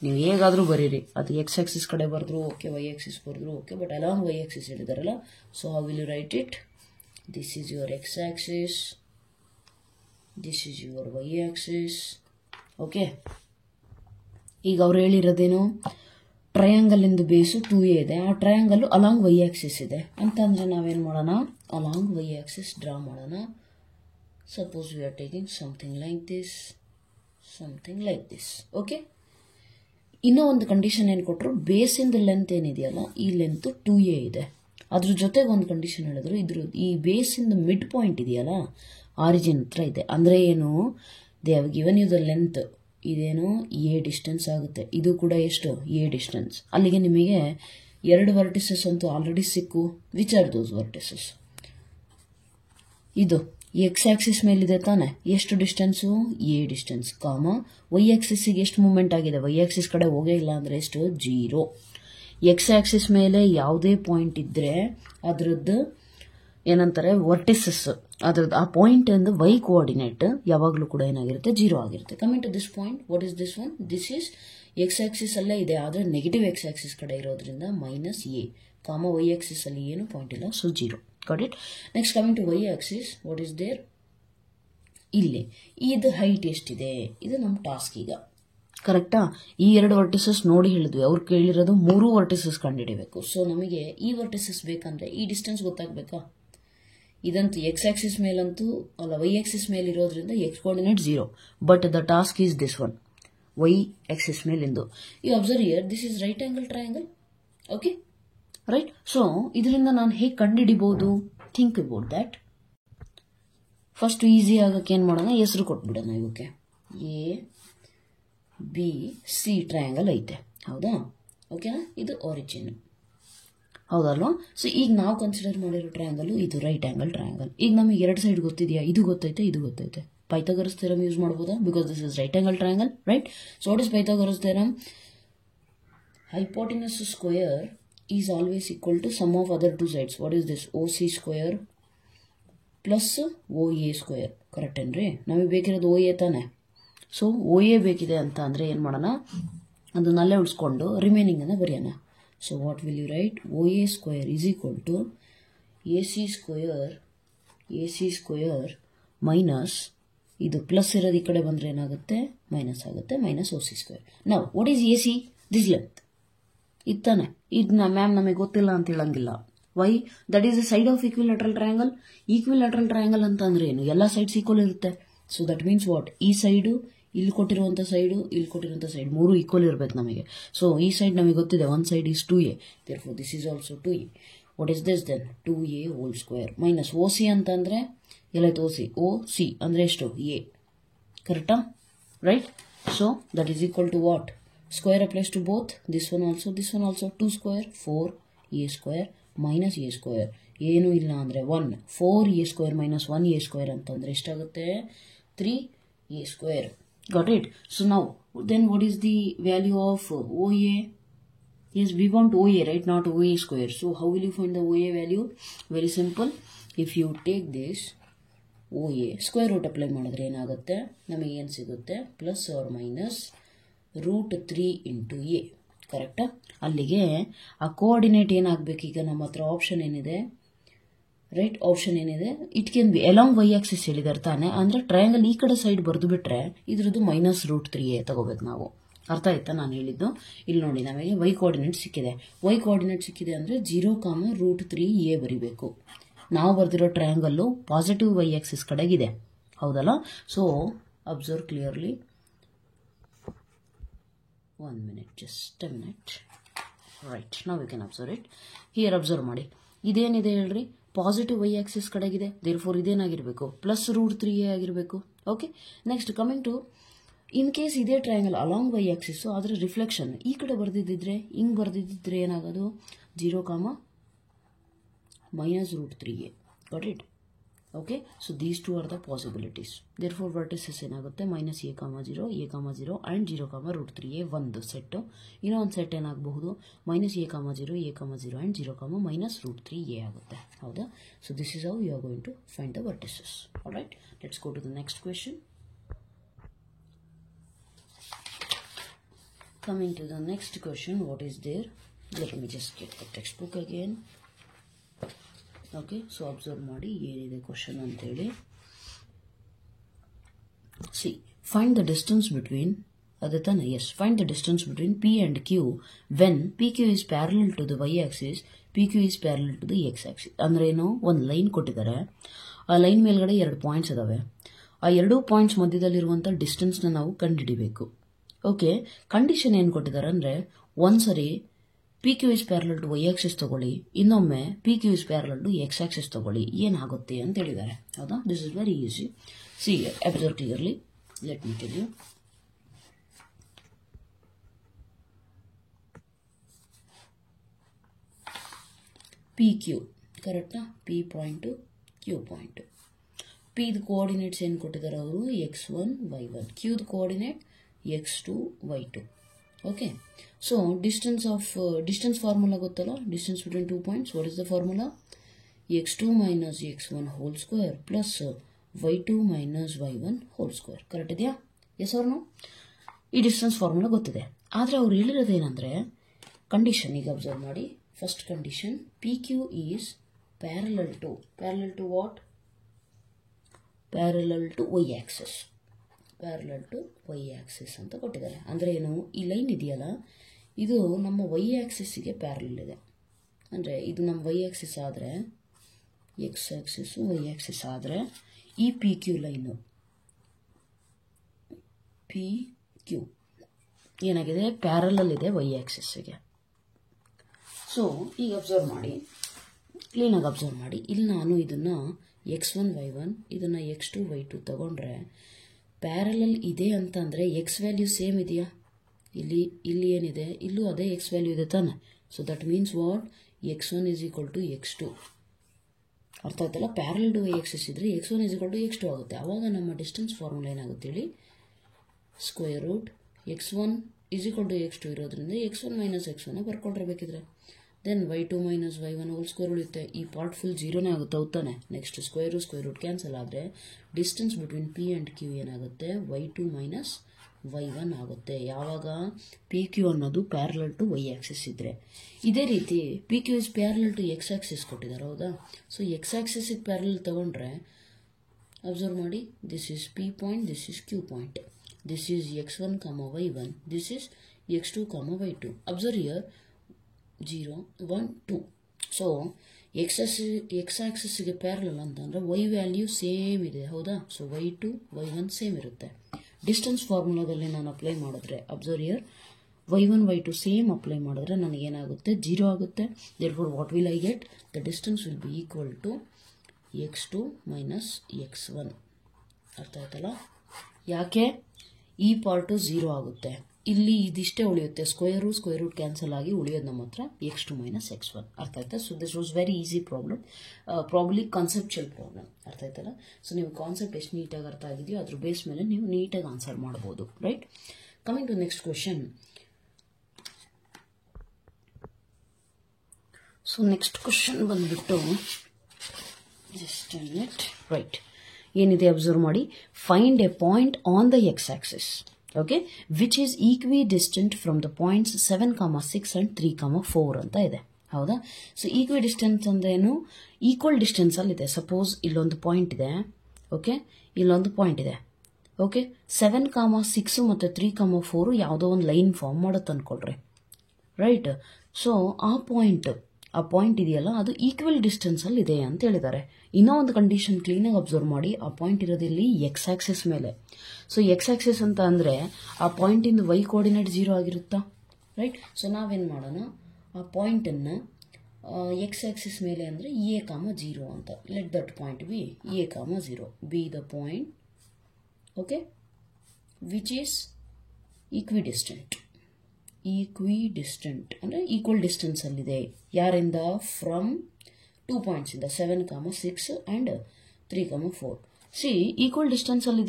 ನೀವು ಹೇಗಾದರೂ ಬರೀರಿ, ಅದು ಎಕ್ಸ್ ಆಕ್ಸಿಸ್ ಕಡೆ ಬರೆದ್ರು ಓಕೆ, ವೈ ಆಕ್ಸಿಸ್ ಬರೆದ್ರು okay, but along Y axis ಹೇಳಿದಾರಲ್ಲ. So how will you write it? This is your x Axis, this is your Y axis. Okay, ಈಗ ಅವ್ರು ಹೇಳಿರೋದೇನು, ಟ್ರಯಾಂಗಲ್ ಇಂದು ಬೇಸು 2a ಇದೆ, ಆ ಟ್ರಯಾಂಗಲ್ ಅಲಾಂಗ್ ವೈ ಆಕ್ಸಿಸ್ ಇದೆ ಅಂತಂದರೆ ನಾವೇನು ಮಾಡೋಣ, ಅಲಾಂಗ್ ವೈ ಆಕ್ಸಿಸ್ ಡ್ರಾ ಮಾಡೋಣ. Suppose we are taking something like this, something like this. Okay, ಇನ್ನೂ ಒಂದು ಕಂಡೀಷನ್ ಏನು ಕೊಟ್ಟರು, ಬೇಸಿಂದ ಲೆಂತ್ ಏನಿದೆಯಲ್ಲ, ಈ ಲೆಂತ್ 2a ಇದೆ. ಅದ್ರ ಜೊತೆಗೆ ಒಂದು ಕಂಡೀಷನ್ ಹೇಳಿದ್ರು, ಇದ್ರ ಈ ಬೇಸಿಂದ ಮಿಡ್ ಪಾಯಿಂಟ್ ಇದೆಯಲ್ಲ, ಆರಿಜಿನ್ ಹತ್ರ ಇದೆ. ಅಂದರೆ ಏನು, they have given you the length, ಇದೇನು a ಡಿಸ್ಟೆನ್ಸ್ ಆಗುತ್ತೆ, ಇದು ಕೂಡ ಎಷ್ಟು a ಡಿಸ್ಟೆನ್ಸ್. ಅಲ್ಲಿಗೆ ನಿಮಗೆ 2 ವರ್ಟಿಸಸ್ ಅಂತೂ ಆಲ್ರೆಡಿ ಸಿಕ್ಕು. Which are those vertices? ಇದು ಎಕ್ಸ್ ಆಕ್ಸಿಸ್ ಮೇಲಿದೆ ತಾನೆ, ಎಷ್ಟು ಡಿಸ್ಟೆನ್ಸು, a ಡಿಸ್ಟೆನ್ಸ್, ಕಾಮ ವೈ ಆಕ್ಸಿಸ್ಗೆ ಎಷ್ಟು ಮೂವ್ಮೆಂಟ್ ಆಗಿದೆ, ವೈ ಆಕ್ಸಿಸ್ ಕಡೆ ಹೋಗೇ ಇಲ್ಲ ಅಂದರೆ ಎಷ್ಟು, 0. ಎಕ್ಸ್ ಆಕ್ಸಿಸ್ ಮೇಲೆ ಯಾವುದೇ ಪಾಯಿಂಟ್ ಇದ್ದರೆ ಅದರದ್ದು ಏನಂತಾರೆ, ವರ್ಟಿಸಸ್, ಅದ್ರದ್ದು ಆ ಪಾಯಿಂಟ್ ಎಂದು ವೈ ಕೋಆರ್ಡಿನೇಟ್ ಯಾವಾಗಲೂ ಕೂಡ ಏನಾಗಿರುತ್ತೆ, 0 ಆಗಿರುತ್ತೆ. Coming to this point, what is this one? This is X axis ಅಲ್ಲೇ ಇದೆ, ಆದರೆ ನೆಗೆಟಿವ್ ಎಕ್ಸ್ ಆಕ್ಸಿಸ್ ಕಡೆ ಇರೋದ್ರಿಂದ -a, ಕಾಮ ವೈ ಆಕ್ಸಿಸ್ ಅಲ್ಲಿ ಏನು ಪಾಯಿಂಟ್ ಇಲ್ಲ, so 0. Got it? Next coming to Y axis, what is there? ಇಲ್ಲಿ ಇದು ಹೈಟ್ ಎಷ್ಟಿದೆ, ಇದು ನಮ್ಮ ಟಾಸ್ಕ್ ಈಗ, ಕರೆಕ್ಟಾ? ಈ 2 ವರ್ಟಿಸಸ್ ನೋಡಿ ಹೇಳಿದ್ವಿ, ಅವ್ರು ಕೇಳಿರೋದು 3 ವರ್ಟಿಸಸ್ ಕಂಡುಹಿಡಿಯಬೇಕು. ಸೊ ನಮಗೆ ಈ ವರ್ಟಿಸಸ್ ಬೇಕಂದ್ರೆ ಈ ಡಿಸ್ಟೆನ್ಸ್ ಗೊತ್ತಾಗಬೇಕಾ? ಇದಂತೂ ಎಕ್ಸ್ ಆಕ್ಸಿಸ್ ಮೇಲಂತೂ ಅಲ್ಲ, ವೈ ಆಕ್ಸಿಸ್ ಮೇಲೆ ಇರೋದ್ರಿಂದ x coordinate 0, but the task is this one, y axis ಮೇಲಿಂದು. You observe here, this is right angle triangle. Okay, right? So ಇದರಿಂದ ನಾನು ಹೇಗೆ ಕಂಡುಹಿಡಿಬಹುದು? Think about that. First easy ಆಗಕ್ಕೆ ಏನು ಮಾಡೋಣ, ಹೆಸರು ಕೊಟ್ಬಿಡೋಣ ಇವಕ್ಕೆ. ABC ಟ್ರಯಾಂಗಲ್ ಐತೆ, ಹೌದಾ? ಓಕೆನಾ? ಇದು ಆರಿಜಿನ್, ಹೌದಲ್ವಾ? ಸೊ ಈಗ ನಾವು ಕನ್ಸಿಡರ್ ಮಾಡಿರೋ ಟ್ರಯಾಂಗಲ್ ಇದು ರೈಟ್ ಆಂಗಲ್ ಟ್ರಯಾಂಗಲ್. ಈಗ ನಮಗೆ 2 ಸೈಡ್ ಗೊತ್ತಿದೆಯಾ, ಇದು ಗೊತ್ತೈತೆ, ಇದು ಗೊತ್ತೈತೆ. ಪೈಥಾಗರಸ್ ಥಿಯರಮ್ ಯೂಸ್ ಮಾಡ್ಬೋದಾ, because this is right angle triangle, right? So what is Pythagoras theorem? Hypotenuse square is always equal to sum of other 2 sides. What is this? OC square plus OA square, correct ಏನ್ರಿ? ನಮಗೆ ಬೇಕಿರೋದು OA ತಾನೆ. ಸೊ OA ಬೇಕಿದೆ ಅಂತ ಅಂದರೆ ಏನು ಮಾಡೋಣ, ಅದನ್ನ ಅಲ್ಲೇ ಉಳಿಸ್ಕೊಂಡು ರಿಮೈನಿಂಗನ್ನು ಬರೆಯೋಣ. So what will you write? OA square is equal to AC square minus ಇದು ಪ್ಲಸ್ ಇರೋದು ಈ ಕಡೆ ಬಂದರೆ ಏನಾಗುತ್ತೆ? ಮೈನಸ್ ಆಗುತ್ತೆ. Minus OC square. ನಾವು what is AC? This length ಇತ್ತಾನೆ. ಇದನ್ನ ಮ್ಯಾಮ್ ನಮಗೆ ಗೊತ್ತಿಲ್ಲ ಅಂತ ಹೇಳಂಗಿಲ್ಲ. Why? That is the side of equilateral triangle. Equilateral triangle ಅಂತ ಅಂದ್ರೆ ಏನು? ಎಲ್ಲ ಸೈಡ್ಸ್ ಈಕ್ವಲ್ ಇರುತ್ತೆ. So that means what? ಈ ಸೈಡು, ಇಲ್ಲಿ ಕೊಟ್ಟಿರುವಂಥ ಸೈಡು, ಇಲ್ಲಿ ಕೊಟ್ಟಿರುವಂಥ ಸೈಡ್ ಮೂರು ಈಕ್ವಲ್ ಇರಬೇಕು ನಮಗೆ. ಸೊ ಈ ಸೈಡ್ ನಮಗೆ ಗೊತ್ತಿದೆ, one side is 2A, therefore this is also 2A. What is this then? 2A whole square minus OC ಅಂತ ಅಂದರೆ ಎಲ್ಲೈತೆ? OC ಅಂದರೆ ಎಷ್ಟು? A. ಕರೆಕ್ಟಾ? Right? So that is equal to what? Square applies to both. This one also. 2 square 4A square minus A square. ಏನು ಇಲ್ಲ ಅಂದರೆ 1. 4A square minus 1A square ಅಂತಂದರೆ ಎಷ್ಟಾಗುತ್ತೆ? 3A square. Got it? So now, then what is the value of OA? Yes, we want OA, right? Not OA square. So how will you find the OA value? Very simple. If you take this OA, square root apply ಮಾಡಿದ್ರೆ ಏನಾಗುತ್ತೆ? ನಮಗೆ ಏನು ಸಿಗುತ್ತೆ? Plus or minus √3 into A. ಕರೆಕ್ಟಾ? ಅಲ್ಲಿಗೆ ಆ coordinate ಏನಾಗಬೇಕು? ಈಗ ನಮ್ಮ ಹತ್ರ ಆಪ್ಷನ್ ಏನಿದೆ? ರೈಟ್, ಆಪ್ಷನ್ ಏನಿದೆ? It can be along Y axis ಹೇಳಿದಾರೆ ತಾನೆ. ಅಂದರೆ ಟ್ರಯಾಂಗಲ್ ಈ ಕಡೆ ಸೈಡ್ ಬರೆದು ಬಿಟ್ರೆ ಇದ್ರದ್ದು ಮೈನಸ್ √3A ತಗೋಬೇಕು ನಾವು. ಅರ್ಥ ಆಯ್ತಾ ನಾನು ಹೇಳಿದ್ದು? ಇಲ್ಲಿ ನೋಡಿ, ನಮಗೆ ವೈ ಕೋಆರ್ಡಿನೇಟ್ ಸಿಕ್ಕಿದೆ. ವೈ ಕೋಆರ್ಡಿನೇಟ್ ಸಿಕ್ಕಿದೆ ಅಂದರೆ 0, √3A ಬರಿಬೇಕು. ನಾವು ಬರೆದಿರೋ ಟ್ರಯಾಂಗಲ್ಲು ಪಾಸಿಟಿವ್ ವೈ ಆಕ್ಸಿಸ್ ಕಡೆಗಿದೆ, ಹೌದಲ್ಲ? So observe clearly. 1 minute, just a minute. Right, now we can observe it. Here observe ಮಾಡಿ, ಇದೇನಿದೆ ಹೇಳ್ರಿ? ಪಾಸಿಟಿವ್ ವೈ ಆಕ್ಸಿಸ್ ಕಡೆಗಿದೆ. ದೇರ್ಫೋರ್ ಇದೇನಾಗಿರಬೇಕು? ಪ್ಲಸ್ √3A ಆಗಿರಬೇಕು. Okay, next coming to, in case ಇದೇ triangle along Y axis, ಅದರ reflection ಈ ಕಡೆ ಬರ್ದಿದ್ದಿದ್ರೆ, ಹಿಂಗೆ ಬರ್ದಿದ್ದಿದ್ರೆ ಏನಾಗೋದು? 0, -√3A. Got it? Okay, so these two are the possibilities. Therefore vertices ಏನಾಗುತ್ತೆ? -A, 0, A, 0 and 0, √3A set. ಇನ್ನೊಂದು ಸೆಟ್ ಏನಾಗಬಹುದು? -A, 0, A, 0 ಆ್ಯಂಡ್ 0, -√3A ಆಗುತ್ತೆ. ಹೌದಾ? So this is how you are going to find the vertices. Alright, let's go to the next question. Coming to the next question, what is there? Let me just get the textbook again. Okay, so observe ಮಾಡಿ ಏನಿದೆ question ಅಂತೇಳಿ. See, find the distance between, ಅದೇ ತಾನೆ? Yes, find the distance between P and Q when PQ is parallel to the y axis, PQ is parallel to the x axis. ಅಂದ್ರೆ ಏನು? ಒಂದು line ಕೊಟ್ಟಿದ್ದಾರೆ, ಆ ಲೈನ್ ಮೇಲ್ಗಡೆ 2 points ಇದಾವೆ. ಆ 2 ಪಾಯಿಂಟ್ಸ್ ಮಧ್ಯದಲ್ಲಿರುವಂಥ ಡಿಸ್ಟೆನ್ಸ್ನ ನಾವು ಕಂಡುಹಿಡಿಬೇಕು. ಓಕೆ, ಕಂಡೀಷನ್ ಏನು ಕೊಟ್ಟಿದ್ದಾರೆ ಅಂದರೆ, ಒಂದ್ಸರಿ PQ is parallel to y axis ತಗೊಳ್ಳಿ, ಇನ್ನೊಮ್ಮೆ PQ is parallel to x axis ತಗೊಳ್ಳಿ, ಏನಾಗುತ್ತೆ ಅಂತ ಹೇಳಿದ್ದಾರೆ. ಹೌದಾ? This is very easy. See observe clearly. Let me tell you. PQ ಕರೆಕ್ಟಾ? P point, Q point. P ದ ಕೋಆರ್ಡಿನೇಟ್ಸ್ ಏನು ಕೊಟ್ಟಿದ್ದಾರೆ ಅವರು? x1, y1. Q ದ ಕೋಆರ್ಡಿನೇಟ್ x2, y2. ಓಕೆ, ಸೊ ಡಿಸ್ಟೆನ್ಸ್ ಫಾರ್ಮುಲಾ ಗೊತ್ತಲ್ಲ? Distance between 2 points. What is the formula? x2 - x1 whole square plus y2 - y1 whole square. Correct ಇದೆಯಾ? Yes or no? ಈ ಡಿಸ್ಟೆನ್ಸ್ ಫಾರ್ಮುಲಾ ಗೊತ್ತಿದೆ. ಆದರೆ ಅವ್ರು ಹೇಳಿರೋದೇನೆಂದರೆ, ಕಂಡೀಷನ್ ಈಗ ಅಬ್ಸರ್ವ್ ಮಾಡಿ. First condition, PQ is parallel to what? Parallel to Y axis. Parallel to Y axis ಅಂತ ಕೊಟ್ಟಿದ್ದಾರೆ. ಅಂದರೆ ಏನು? ಈ ಲೈನ್ ಇದೆಯಲ್ಲ, ಇದು ನಮ್ಮ ವೈ ಆಕ್ಸಿಸ್ಸಿಗೆ ಪ್ಯಾರಲಲ್ ಇದೆ. ಅಂದರೆ ಇದು ನಮ್ಮ ವೈ ಆಕ್ಸಿಸ್ ಆದರೆ, ಎಕ್ಸ್ ಆಕ್ಸಿಸ್ಸು ವೈ ಆಕ್ಸಿಸ್ ಆದರೆ, ಈ PQ ಲೈನು PQ ಏನಾಗಿದೆ? ಪ್ಯಾರಲಲ್ ಇದೆ ವೈ ಆಕ್ಸಿಸ್ಸಿಗೆ. ಸೊ ಈಗ ಅಬ್ಸರ್ವ್ ಮಾಡಿ, ಕ್ಲೀನಾಗಿ ಅಬ್ಸರ್ವ್ ಮಾಡಿ. ಇಲ್ಲಿ ನಾನು ಇದನ್ನು x1, y1, ಇದನ್ನು x2, y2 ತಗೊಂಡ್ರೆ ಪ್ಯಾರಲಲ್ ಇದೆ ಅಂತಂದರೆ ಎಕ್ಸ್ ವ್ಯಾಲ್ಯೂ ಸೇಮ್ ಇದೆಯಾ? ಇಲ್ಲಿ ಏನಿದೆ? ಇಲ್ಲೂ ಅದೇ ಎಕ್ಸ್ ವ್ಯಾಲ್ಯೂ ಇದೆ ತಾನೆ. So that means what? x1 = x2. ಅರ್ಥ ಆಯ್ತಲ್ಲ? ಪ್ಯಾರಲಲ್ ಟು ವೈ ಆಕ್ಸಿಸ್ ಇದ್ರೆ x1 = x2 ಆಗುತ್ತೆ. ಆವಾಗ ನಮ್ಮ ಡಿಸ್ಟೆನ್ಸ್ ಫಾರ್ಮುಲಾ ಏನಾಗುತ್ತೆ ಹೇಳಿ? ಸ್ಕ್ವೇರ್ ರೂಟ್ x1 = x2 ಇರೋದ್ರಿಂದ x1 - x1 ಬರ್ಕೊಂಡಿರ್ಬೇಕಿದ್ರೆ, then y2 - y1 whole square ಉಳಿಯುತ್ತೆ. ಈ ಪಾರ್ಟ್ ಫುಲ್ 0ನೇ ಆಗುತ್ತೆ, ಹೌದಾನೆ? ನೆಕ್ಸ್ಟ್ ಸ್ಕ್ವೇರ್ ರೂಟ್ ಕ್ಯಾನ್ಸಲ್ ಆದರೆ distance between P and Q ಏನಾಗುತ್ತೆ? y2 - y1 ಆಗುತ್ತೆ. ಯಾವಾಗ ಪಿ ಕ್ಯೂ ಅನ್ನೋದು ಪ್ಯಾರಲಲ್ ಟು ವೈ ಆಕ್ಸಿಸ್ ಇದ್ದರೆ. ಇದೇ ರೀತಿ P Q is parallel to X axis ಕೊಟ್ಟಿದ್ದಾರೆ, ಹೌದಾ? ಸೊ ಎಕ್ಸ್ ಆಕ್ಸಿಸಿಗೆ ಪ್ಯಾರಲಲ್ ತೊಗೊಂಡ್ರೆ ಅಬ್ಸರ್ವ್ ಮಾಡಿ, this is P point, this is Q point, this is x1, y1, this is x2, y2. Observe here 0, 1, 2. So X ಆಕ್ಸಿಸ್ಗೆ parallel ಅಂತಂದರೆ Y value same ಇದೆ, ಹೌದಾ? So y2, y1 same ಇರುತ್ತೆ. Distance ಫಾರ್ಮುಲಾದಲ್ಲಿ ನಾನು apply ಮಾಡಿದ್ರೆ observe here y1, y2 same apply ಮಾಡಿದ್ರೆ ನನಗೇನಾಗುತ್ತೆ? 0 ಆಗುತ್ತೆ. Therefore what will I get? The distance will be equal to x2 minus x1. ಅರ್ಥ ಆಯ್ತಲ್ಲ? ಯಾಕೆ ಈ ಪಾರ್ಟು 0 ಆಗುತ್ತೆ, ಇಲ್ಲಿ ಇದಿಷ್ಟೇ ಉಳಿಯುತ್ತೆ, ಸ್ಕ್ವೇರ್ ರೂಟ್ ಕ್ಯಾನ್ಸಲ್ ಆಗಿ ಉಳಿಯೋದು ನಮ್ಮ ಹತ್ರ x2 ಮೈನಸ್ x1. ಅರ್ಥ ಆಯ್ತಾ? So this was very easy problem, probably conceptual problem. ಅರ್ಥ ಆಯ್ತಲ್ಲ? ಸೊ ನೀವು ಕಾನ್ಸೆಪ್ಟ್ ಎಷ್ಟು ನೀಟಾಗಿ ಅರ್ಥ ಆಗಿದೆಯೋ ಅದ್ರ ಬೇಸ್ ಮೇಲೆ ನೀವು ನೀಟಾಗಿ ಆನ್ಸರ್ ಮಾಡ್ಬೋದು, right? Coming to next question. So next question ಬಂದ್ಬಿಟ್ಟು ಜಸ್ಟ್ ಅ ಮಿನಿಟ್, ರೈಟ್? ಏನಿದೆ ಅಬ್ಸರ್ವ್ ಮಾಡಿ. Find a point on the x axis, okay, which is equidistant from the points 7, 6 and 3, 4 ಅಂತ ಇದೆ, ಹೌದಾ? ಸೊ ಈಕ್ವಿ ಡಿಸ್ಟೆನ್ಸ್ ಅಂದ್ರೇನು? Equal ಡಿಸ್ಟೆನ್ಸಲ್ಲಿದೆ. Suppose ಇಲ್ಲೊಂದು ಪಾಯಿಂಟ್ ಇದೆ, ಓಕೆ, ಇಲ್ಲೊಂದು ಪಾಯಿಂಟ್ ಇದೆ, ಓಕೆ. 7, 6 ಮತ್ತು 3, 4 ಯಾವುದೋ ಒಂದು ಲೈನ್ ಫಾರ್ಮ್ ಮಾಡುತ್ತೆ ಅಂದ್ಕೊಳ್ರಿ, ರೈಟ್? ಸೊ ಆ ಪಾಯಿಂಟ್ ಇದೆಯಲ್ಲ, ಅದು ಈಕ್ವಲ್ ಡಿಸ್ಟೆನ್ಸಲ್ಲಿ ಇದೆ ಅಂತ ಹೇಳಿದ್ದಾರೆ. ಇನ್ನೂ ಒಂದು ಕಂಡೀಷನ್ ಕ್ಲೀನಾಗಿ ಅಬ್ಸರ್ವ್ ಮಾಡಿ. ಆ ಪಾಯಿಂಟ್ ಇರೋದಿಲ್ಲಿ ಎಕ್ಸ್ ಆಕ್ಸಿಸ್ ಮೇಲೆ. ಸೊ ಎಕ್ಸ್ ಆಕ್ಸಿಸ್ ಅಂತ ಅಂದರೆ ಆ ಪಾಯಿಂಟಿಂದ ವೈ ಕೋಆರ್ಡಿನೇಟ್ 0 ಆಗಿರುತ್ತಾ, ರೈಟ್? ಸೊ ನಾವೇನು ಮಾಡೋಣ, ಆ ಪಾಯಿಂಟನ್ನು ಎಕ್ಸ್ ಆಕ್ಸಿಸ್ ಮೇಲೆ ಅಂದರೆ ಎ, 0 ಅಂತ. Let that point be a, 0, be the point, okay, which is equidistant ಅಂದರೆ ಈಕ್ವಲ್ ಡಿಸ್ಟೆನ್ಸ್ ಅಲ್ಲಿದೆ. ಯಾರಿಂದ? ಫ್ರಮ್ 2 ಪಾಯಿಂಟ್ಸ್ ಇಂದ 7, 6 and 3, 4. ಸಿ ಈಕ್ವಲ್ ಡಿಸ್ಟೆನ್ಸ್ ಅಲ್ಲಿ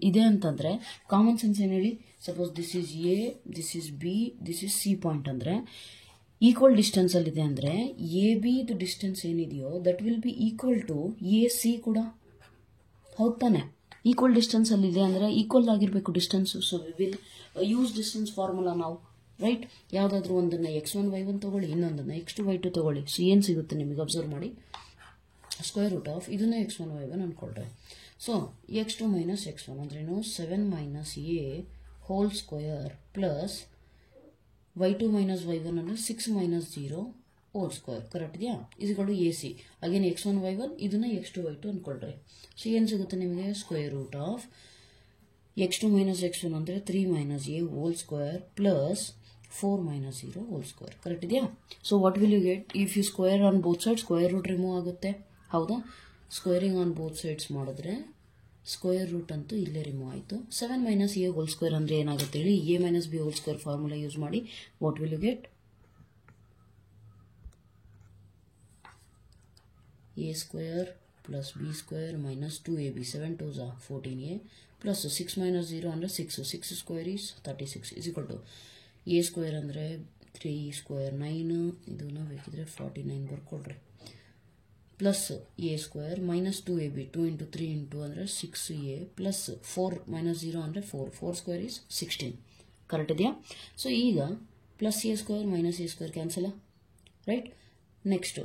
ಇದೆ ಅಂತಂದ್ರೆ ಕಾಮನ್ ಸೆನ್ಸ್ ಏನು ಹೇಳಿ? Suppose this is A, this is B, this is C point ಅಂದ್ರೆ ಈಕ್ವಲ್ ಡಿಸ್ಟೆನ್ಸ್ ಅಲ್ಲಿ ಇದೆ ಅಂದ್ರೆ ಎ ಬಿ ಇದು ಡಿಸ್ಟೆನ್ಸ್ ಏನಿದೆಯೋ that will be equal to A C ಕೂಡ, ಹೌದು ತಾನೆ? ಈಕ್ವಲ್ ಡಿಸ್ಟೆನ್ಸ್ ಅಲ್ಲಿ ಇದೆ ಅಂದ್ರೆ ಈಕ್ವಲ್ ಆಗಿರ್ಬೇಕು distance. So we will use distance formula ನಾವು, ರೈಟ್? ಯಾವುದಾದ್ರೂ ಒಂದನ್ನು x1, y1 ತಗೊಳ್ಳಿ, ಇನ್ನೊಂದನ್ನು x2, y2 ತಗೊಳ್ಳಿ. ಸೊ ಏನು ಸಿಗುತ್ತೆ ನಿಮಗೆ? ಅಬ್ಸರ್ವ್ ಮಾಡಿ. ಸ್ಕ್ವೇರ್ ರೂಟ್ ಆಫ್ ಇದನ್ನ x1, y1 ಅನ್ಕೊಳ್ರೆ. So x2 minus x1 ಅಂದ್ರೇನು? 7 minus a whole square plus y2 minus y1 ಅಂದರೆ 6 ಮೈನಸ್ 0 ಹೋಲ್ ಸ್ಕ್ವೇರ್. ಕರೆಕ್ಟ್ ಇದೆಯಾ? ಇದುಗಳು A C. Again x1, y1 ಇದನ್ನ x2, y2 ಅನ್ಕೊಳ್ರಿ. ಸೊ ಏನು ಸಿಗುತ್ತೆ ನಿಮಗೆ? Square root of x2 minus x1 ಅಂದರೆ 3 minus a whole square plus 4 minus 0 whole square. Correct ಇದೆಯಾ? So what will you get? If you square on both side, square root remove ಆಗುತ್ತೆ, ಹೌದಾ? Squaring on both sides ಮಾಡಿದ್ರೆ square root ಅಂತೂ ಇಲ್ಲೇ remove ಆಯಿತು. 7 minus a whole square ಅಂದರೆ ಏನಾಗುತ್ತೆ ಹೇಳಿ? A minus b whole square formula use ಮಾಡಿ. What will you get? A square plus b square minus 2ab, 7 2s are 14a plus 6 minus 0 ಅಂದರೆ 6 square is 36 is equal to a square ಅಂದರೆ 3 square 9, ಇದನ್ನು ಬೇಕಿದ್ರೆ 49 ಬರ್ಕೊಳ್ರಿ, plus a square minus 2ab, 2 into 3 into ಅಂದರೆ 6a plus 4 minus 0 ಅಂದರೆ 4 square is 16. Correct ಇದೆಯಾ? So ಈಗ plus a square minus a square ಕ್ಯಾನ್ಸಲ, ರೈಟ್? ನೆಕ್ಸ್ಟು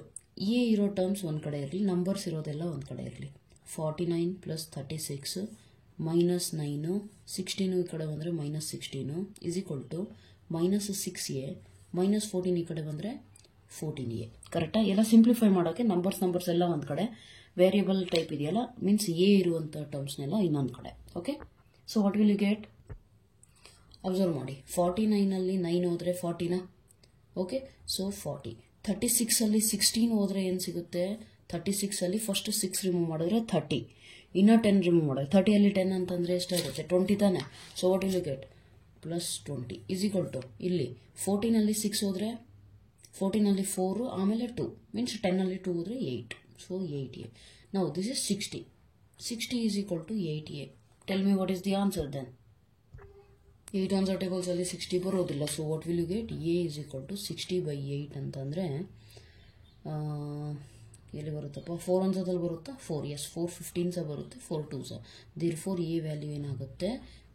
ಎ ಇರೋ ಟರ್ಮ್ಸ್ ಒಂದು ಕಡೆ ಇರಲಿ, ನಂಬರ್ಸ್ ಇರೋದೆಲ್ಲ ಒಂದು ಕಡೆ ಇರಲಿ. 49 ಪ್ಲಸ್ 36 ಮೈನಸ್ 9, 16 ಈ ಕಡೆ ಬಂದರೆ minus 16 is equal to minus 6a minus 14 ಈ ಕಡೆ ಬಂದರೆ 14a. ಕರೆಕ್ಟಾ? ಎಲ್ಲ ಸಿಂಪ್ಲಿಫೈ ಮಾಡೋಕ್ಕೆ ನಂಬರ್ಸ್ ಎಲ್ಲ ಒಂದು ಕಡೆ, ವೇರಿಯಬಲ್ ಟೈಪ್ ಇದೆಯಲ್ಲ ಮೀನ್ಸ್ ಎ ಇರುವಂಥ ಟರ್ಮ್ಸ್ನೆಲ್ಲ ಇನ್ನೊಂದು ಕಡೆ. Okay, so what will you get? Observe ಮಾಡಿ. 49ಅಲ್ಲಿ 9 ಹೋದರೆ 40ನಾ? Okay, so 40. 36ಅಲ್ಲಿ 16 ಹೋದರೆ ಏನು ಸಿಗುತ್ತೆ? 36ಅಲ್ಲಿ ಫಸ್ಟ್ 6 ರಿಮೂವ್ ಮಾಡಿದ್ರೆ 30, ಇನ್ನೂ 10 ರಿಮೂವ್ ಮಾಡಿದ್ರೆ 30ಅಲ್ಲಿ 10 ಅಂತಂದರೆ ಎಷ್ಟಾಗುತ್ತೆ? 20 ತಾನೆ? So what will you get? Plus 20 is equal to ಇಲ್ಲಿ 14ಅಲ್ಲಿ 6 ಹೋದರೆ 14ಅಲ್ಲಿ 4 ಆಮೇಲೆ 2 ಮೀನ್ಸ್ 10ಅಲ್ಲಿ 2 ಹೋದರೆ 8. So 8a. ನಾವು this is 60 is equal to 8a. Tell me what is the answer then? 8 answer ಟೇಬಲ್ಸಲ್ಲಿ 60 ಬರೋದಿಲ್ಲ. So what will you get? A is equal to 60/8 ಅಂತಂದರೆ ಎಲ್ಲಿ ಬರುತ್ತಪ್ಪ? 4 ಆನ್ಸರ್ದಲ್ಲಿ ಬರುತ್ತಾ? 4, ಎಸ್, 4 15 ಬರುತ್ತೆ, 4 2s. There four A value ಏನಾಗುತ್ತೆ?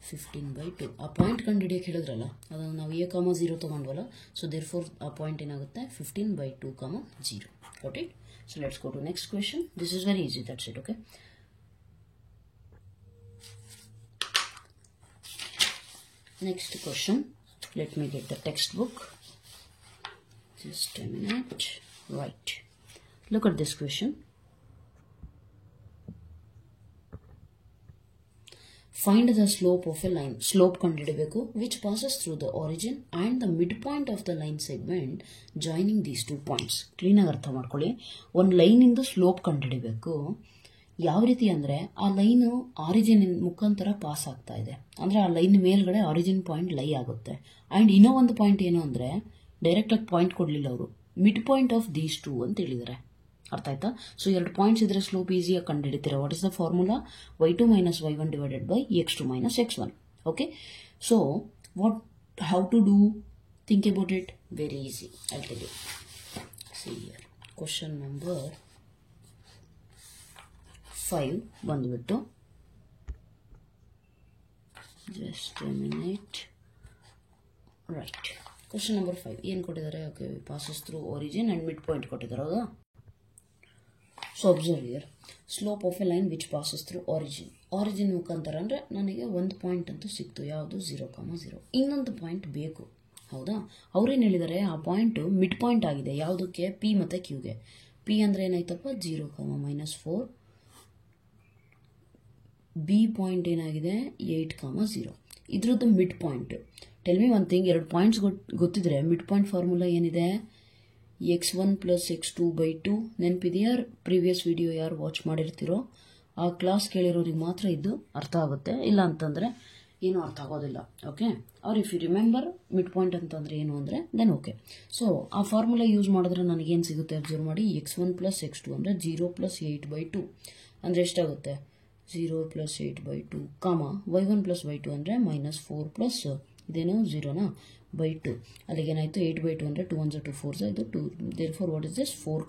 15/2. ಆ ಪಾಯಿಂಟ್ ಕಂಡು ಹಿಡಿಯೋಕೆ ಹೇಳಿದ್ರಲ್ಲ, ಅದನ್ನು ನಾವು a,0 ತೊಗೊಂಡ್ವಲ್ಲ. ಸೊ therefore ಆ ಪಾಯಿಂಟ್ ಏನಾಗುತ್ತೆ 15/2, 0. Got it? So let's go to next question. This is very easy, that's it. Okay, next question. Let me get the textbook. Just a minute. Right, look at this question. Find the slope of a line. Slope ಕಂಡುಹಿಡಿಯಬೇಕು which passes through the origin and the midpoint of the line segment joining these 2 points. Clean ಆಗಿ ಅರ್ಥ ಮಾಡ್ಕೊಳ್ಳಿ. ಒಂದು line ಇಂದ slope ಕಂಡುಹಿಡಿಯಬೇಕು. ಯಾವ ರೀತಿ ಅಂದರೆ ಆ ಲೈನ್ ಆರಿಜಿನ್ ಮುಖಾಂತರ ಪಾಸ್ ಆಗ್ತಾ ಇದೆ ಅಂದರೆ ಆ ಲೈನ್ ಮೇಲ್ಗಡೆ ಆರಿಜಿನ್ ಪಾಯಿಂಟ್ ಲೈ ಆಗುತ್ತೆ. ಆ್ಯಂಡ್ ಇನ್ನೂ ಒಂದು ಪಾಯಿಂಟ್ ಏನು ಅಂದರೆ ಡೈರೆಕ್ಟಾಗಿ ಪಾಯಿಂಟ್ ಕೊಡಲಿಲ್ಲ ಅವರು, ಮಿಡ್ ಪಾಯಿಂಟ್ ಆಫ್ ದೀಸ್ 2 ಅಂತ ಹೇಳಿದ್ದಾರೆ. ಅರ್ಥ ಆಯ್ತಾ? ಸೊ 2 ಪಾಯಿಂಟ್ಸ್ ಇದ್ರೆ ಸ್ಲೋಪ್ ಈಸಿಯಾಗಿ ಕಂಡುಹಿಡಿತೀರಾ. What is the formula? y2 - y1 divided by x2 - x1. Okay, so how to do? Think about it. Very easy, I'll tell you. See here, question number 5 ಬಂದ್ಬಿಟ್ಟು, just a minute. Right, question number 5 ಏನು ಕೊಟ್ಟಿದ್ದಾರೆ? Okay, passes through origin and mid point ಕೊಟ್ಟಿದ್ದಾರೆ, ಹೌದಾ? So observe here, slope of a line which passes through origin. Origin ಮುಖಾಂತರ ಅಂದರೆ ನನಗೆ ಒಂದು point ಅಂತೂ ಸಿಕ್ತು, ಯಾವುದು 0,0. ಇನ್ನೊಂದು ಪಾಯಿಂಟ್ ಬೇಕು, ಹೌದಾ? ಅವ್ರೇನು ಹೇಳಿದ್ದಾರೆ, ಆ ಪಾಯಿಂಟು ಮಿಡ್ ಪಾಯಿಂಟ್ ಆಗಿದೆ. ಯಾವುದಕ್ಕೆ? ಪಿ ಮತ್ತು ಕ್ಯೂಗೆ. ಪಿ ಅಂದರೆ ಏನಾಯ್ತಪ್ಪ 0,-4. ಬಿ ಪಾಯಿಂಟ್ ಏನಾಗಿದೆ 8,0. ಇದ್ರದ್ದು mid point. Tell me one thing, 2 points ಗೊತ್ತಿದ್ರೆ ಮಿಡ್ ಪಾಯಿಂಟ್ ಫಾರ್ಮುಲಾ ಏನಿದೆ? x1 + x2/2. ನೆನಪಿದೆಯಾ? ಪ್ರೀವಿಯಸ್ ವಿಡಿಯೋ ಯಾರು ವಾಚ್ ಮಾಡಿರ್ತೀರೋ ಆ ಕ್ಲಾಸ್ ಕೇಳಿರೋರಿಗೆ ಮಾತ್ರ ಇದು ಅರ್ಥ ಆಗುತ್ತೆ, ಇಲ್ಲ ಅಂತಂದರೆ ಏನೂ ಅರ್ಥ ಆಗೋದಿಲ್ಲ. Okay, or if you remember mid point ಅಂತಂದರೆ ಏನು ಅಂದರೆ ದೆನ್ ಓಕೆ. ಸೊ ಆ ಫಾರ್ಮುಲಾ ಯೂಸ್ ಮಾಡಿದ್ರೆ ನನಗೇನು ಸಿಗುತ್ತೆ ಅಬ್ಸರ್ವ್ ಮಾಡಿ. x1 + x2 ಅಂದರೆ 0 + 8/2 ಅಂದರೆ ಎಷ್ಟಾಗುತ್ತೆ? 0 + 8/2, y1 + y2 ಅಂದರೆ -4 + ಇದೇನು 0ನಾ /2. ಅಲ್ಲಿಗೆ ಏನಾಯಿತು? 8/2 ಅಂದರೆ 2 1 2 4 ಇದು 2. Therefore what is this? 4,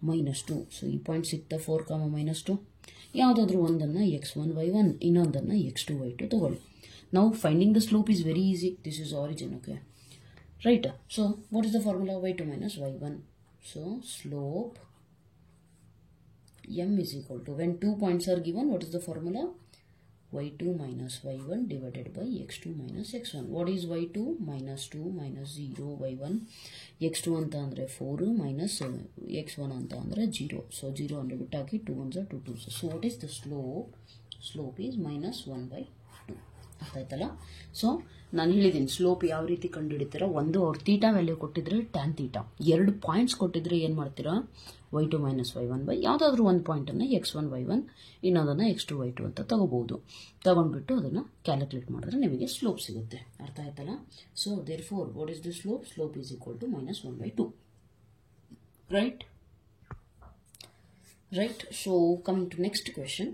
-2. So ಈ ಪಾಯಿಂಟ್ ಸಿಗ್ತಾ 4, -2. ಯಾವುದಾದ್ರೂ ಒಂದನ್ನು x1 y1, ಇನ್ನೊಂದನ್ನು x2 y2 ತಗೊಳ್ಳಿ. ನಾವು finding the slope is very easy. This is origin. Okay, right. So what is the formula? y2 - y1. So slope m is equal to, when 2 points are given, what is the formula? y2 - y1 divided by x2 - x1. What is y2? -2 - 0 y1. x2 ಅಂತ ಅಂದರೆ 4 minus x1 ಅಂತ ಅಂದರೆ 0. So 0 ಅಂದರೆ ಬಿಟ್ಟಾಕಿ 2 1 2 2. So what is the slope? Slope is -1/2. ಅರ್ಥ ಆಯ್ತಲ್ಲ? So ನಾನು ಹೇಳಿದ್ದೀನಿ slope ಯಾವ ರೀತಿ ಕಂಡುಹಿಡಿತೀರಾ. ಒಂದು ಅವ್ರು ಥೀಟಾ ವ್ಯಾಲ್ಯೂ ಕೊಟ್ಟಿದ್ರೆ ಟ್ಯಾನ್ ಥೀಟಾ, 2 ಪಾಯಿಂಟ್ಸ್ ಕೊಟ್ಟಿದ್ರೆ ಏನು ಮಾಡ್ತೀರಾ? y2 - y1 ಬೈ ಯಾವುದಾದ್ರೂ ಒಂದು ಪಾಯಿಂಟನ್ನು x1 y1, ಇನ್ನೊಂದನ್ನು x2 y2 ಅಂತ ತಗೋಬಹುದು. ತಗೊಂಡ್ಬಿಟ್ಟು ಅದನ್ನು ಕ್ಯಾಲ್ಕುಲೇಟ್ ಮಾಡಿದ್ರೆ ನಿಮಗೆ ಸ್ಲೋಪ್ ಸಿಗುತ್ತೆ. ಅರ್ಥ ಆಯ್ತಲ್ಲ? So therefore what is the slope? Slope is equal to -1/2. Right. So coming to next question.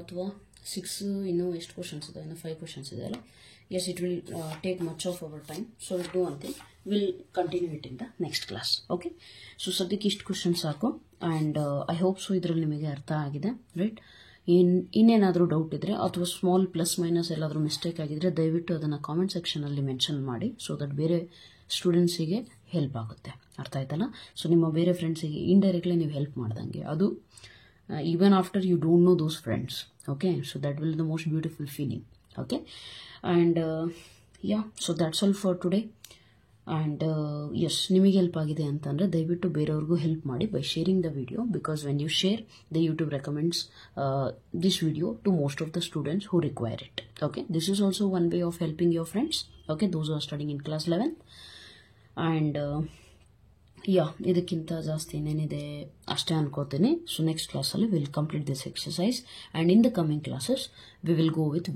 ಅಥವಾ 6 ಇನ್ನೂ ಎಷ್ಟು ಕ್ವಶನ್ಸ್ ಇದೆ? ಇನ್ನೂ 5 ಕ್ವಶನ್ಸ್ ಇದೆ ಅಲ್ಲ? Yes, it will take much of our time. So we'll do one thing. We'll continue it in the next class. Okay. So ಸದ್ಯಕ್ಕೆ ಇಷ್ಟು questions ಸಾಕು. ಆ್ಯಂಡ್ ಐ ಹೋಪ್ ಸೊ ಇದರಲ್ಲಿ ನಿಮಗೆ ಅರ್ಥ ಆಗಿದೆ. ರೈಟ್. ಇನ್ನೇನಾದರೂ ಡೌಟ್ ಇದ್ದರೆ ಅಥವಾ ಸ್ಮಾಲ್ ಪ್ಲಸ್ ಮೈನಸ್ ಎಲ್ಲಾದರೂ ಮಿಸ್ಟೇಕ್ ಆಗಿದ್ರೆ ದಯವಿಟ್ಟು ಅದನ್ನು ಕಾಮೆಂಟ್ ಸೆಕ್ಷನಲ್ಲಿ ಮೆನ್ಷನ್ ಮಾಡಿ. ಸೊ ದಟ್ ಬೇರೆ ಸ್ಟೂಡೆಂಟ್ಸಿಗೆ ಹೆಲ್ಪ್ ಆಗುತ್ತೆ. ಅರ್ಥ ಆಯ್ತಲ್ಲ? ಸೊ ನಿಮ್ಮ ಬೇರೆ ಫ್ರೆಂಡ್ಸಿಗೆ ಇಂಡೈರೆಕ್ಟ್ಲಿ ನೀವು ಹೆಲ್ಪ್ ಮಾಡ್ದಂಗೆ, ಅದು even after you don't know those friends. Okay. So that will the most beautiful feeling. Okay, and yeah, so that's all for today. And yes, ನಿಮಗೆ ಹೆಲ್ಪ್ ಆಗಿದೆ ಅಂತಂದರೆ ದಯವಿಟ್ಟು ಬೇರೆಯವ್ರಿಗೂ ಹೆಲ್ಪ್ ಮಾಡಿ by sharing the video, because when you share, the YouTube recommends this video to most of the students who require it. Okay, this is also one way of helping your friends. Okay, those who are studying in class 11. And ಇದಕ್ಕಿಂತ ಜಾಸ್ತಿ ಏನೇನಿದೆ ಅಷ್ಟೇ ಅನ್ಕೋತೀನಿ. So next ಕ್ಲಾಸಲ್ಲಿ will complete this exercise, and in the coming classes we will go with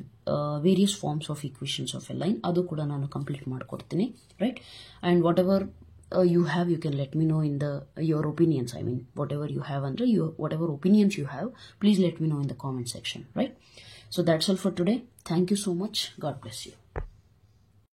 various forms of equations of a line. ಅದು ಕೂಡ ನಾನು complete ಮಾಡ್ಕೊಡ್ತೀನಿ. Right. And whatever you have, you can let me know in your opinions. I mean, whatever you have, whatever opinions you have, please let me know in the comment section. Right. So that's all for today. Thank you so much. God bless you.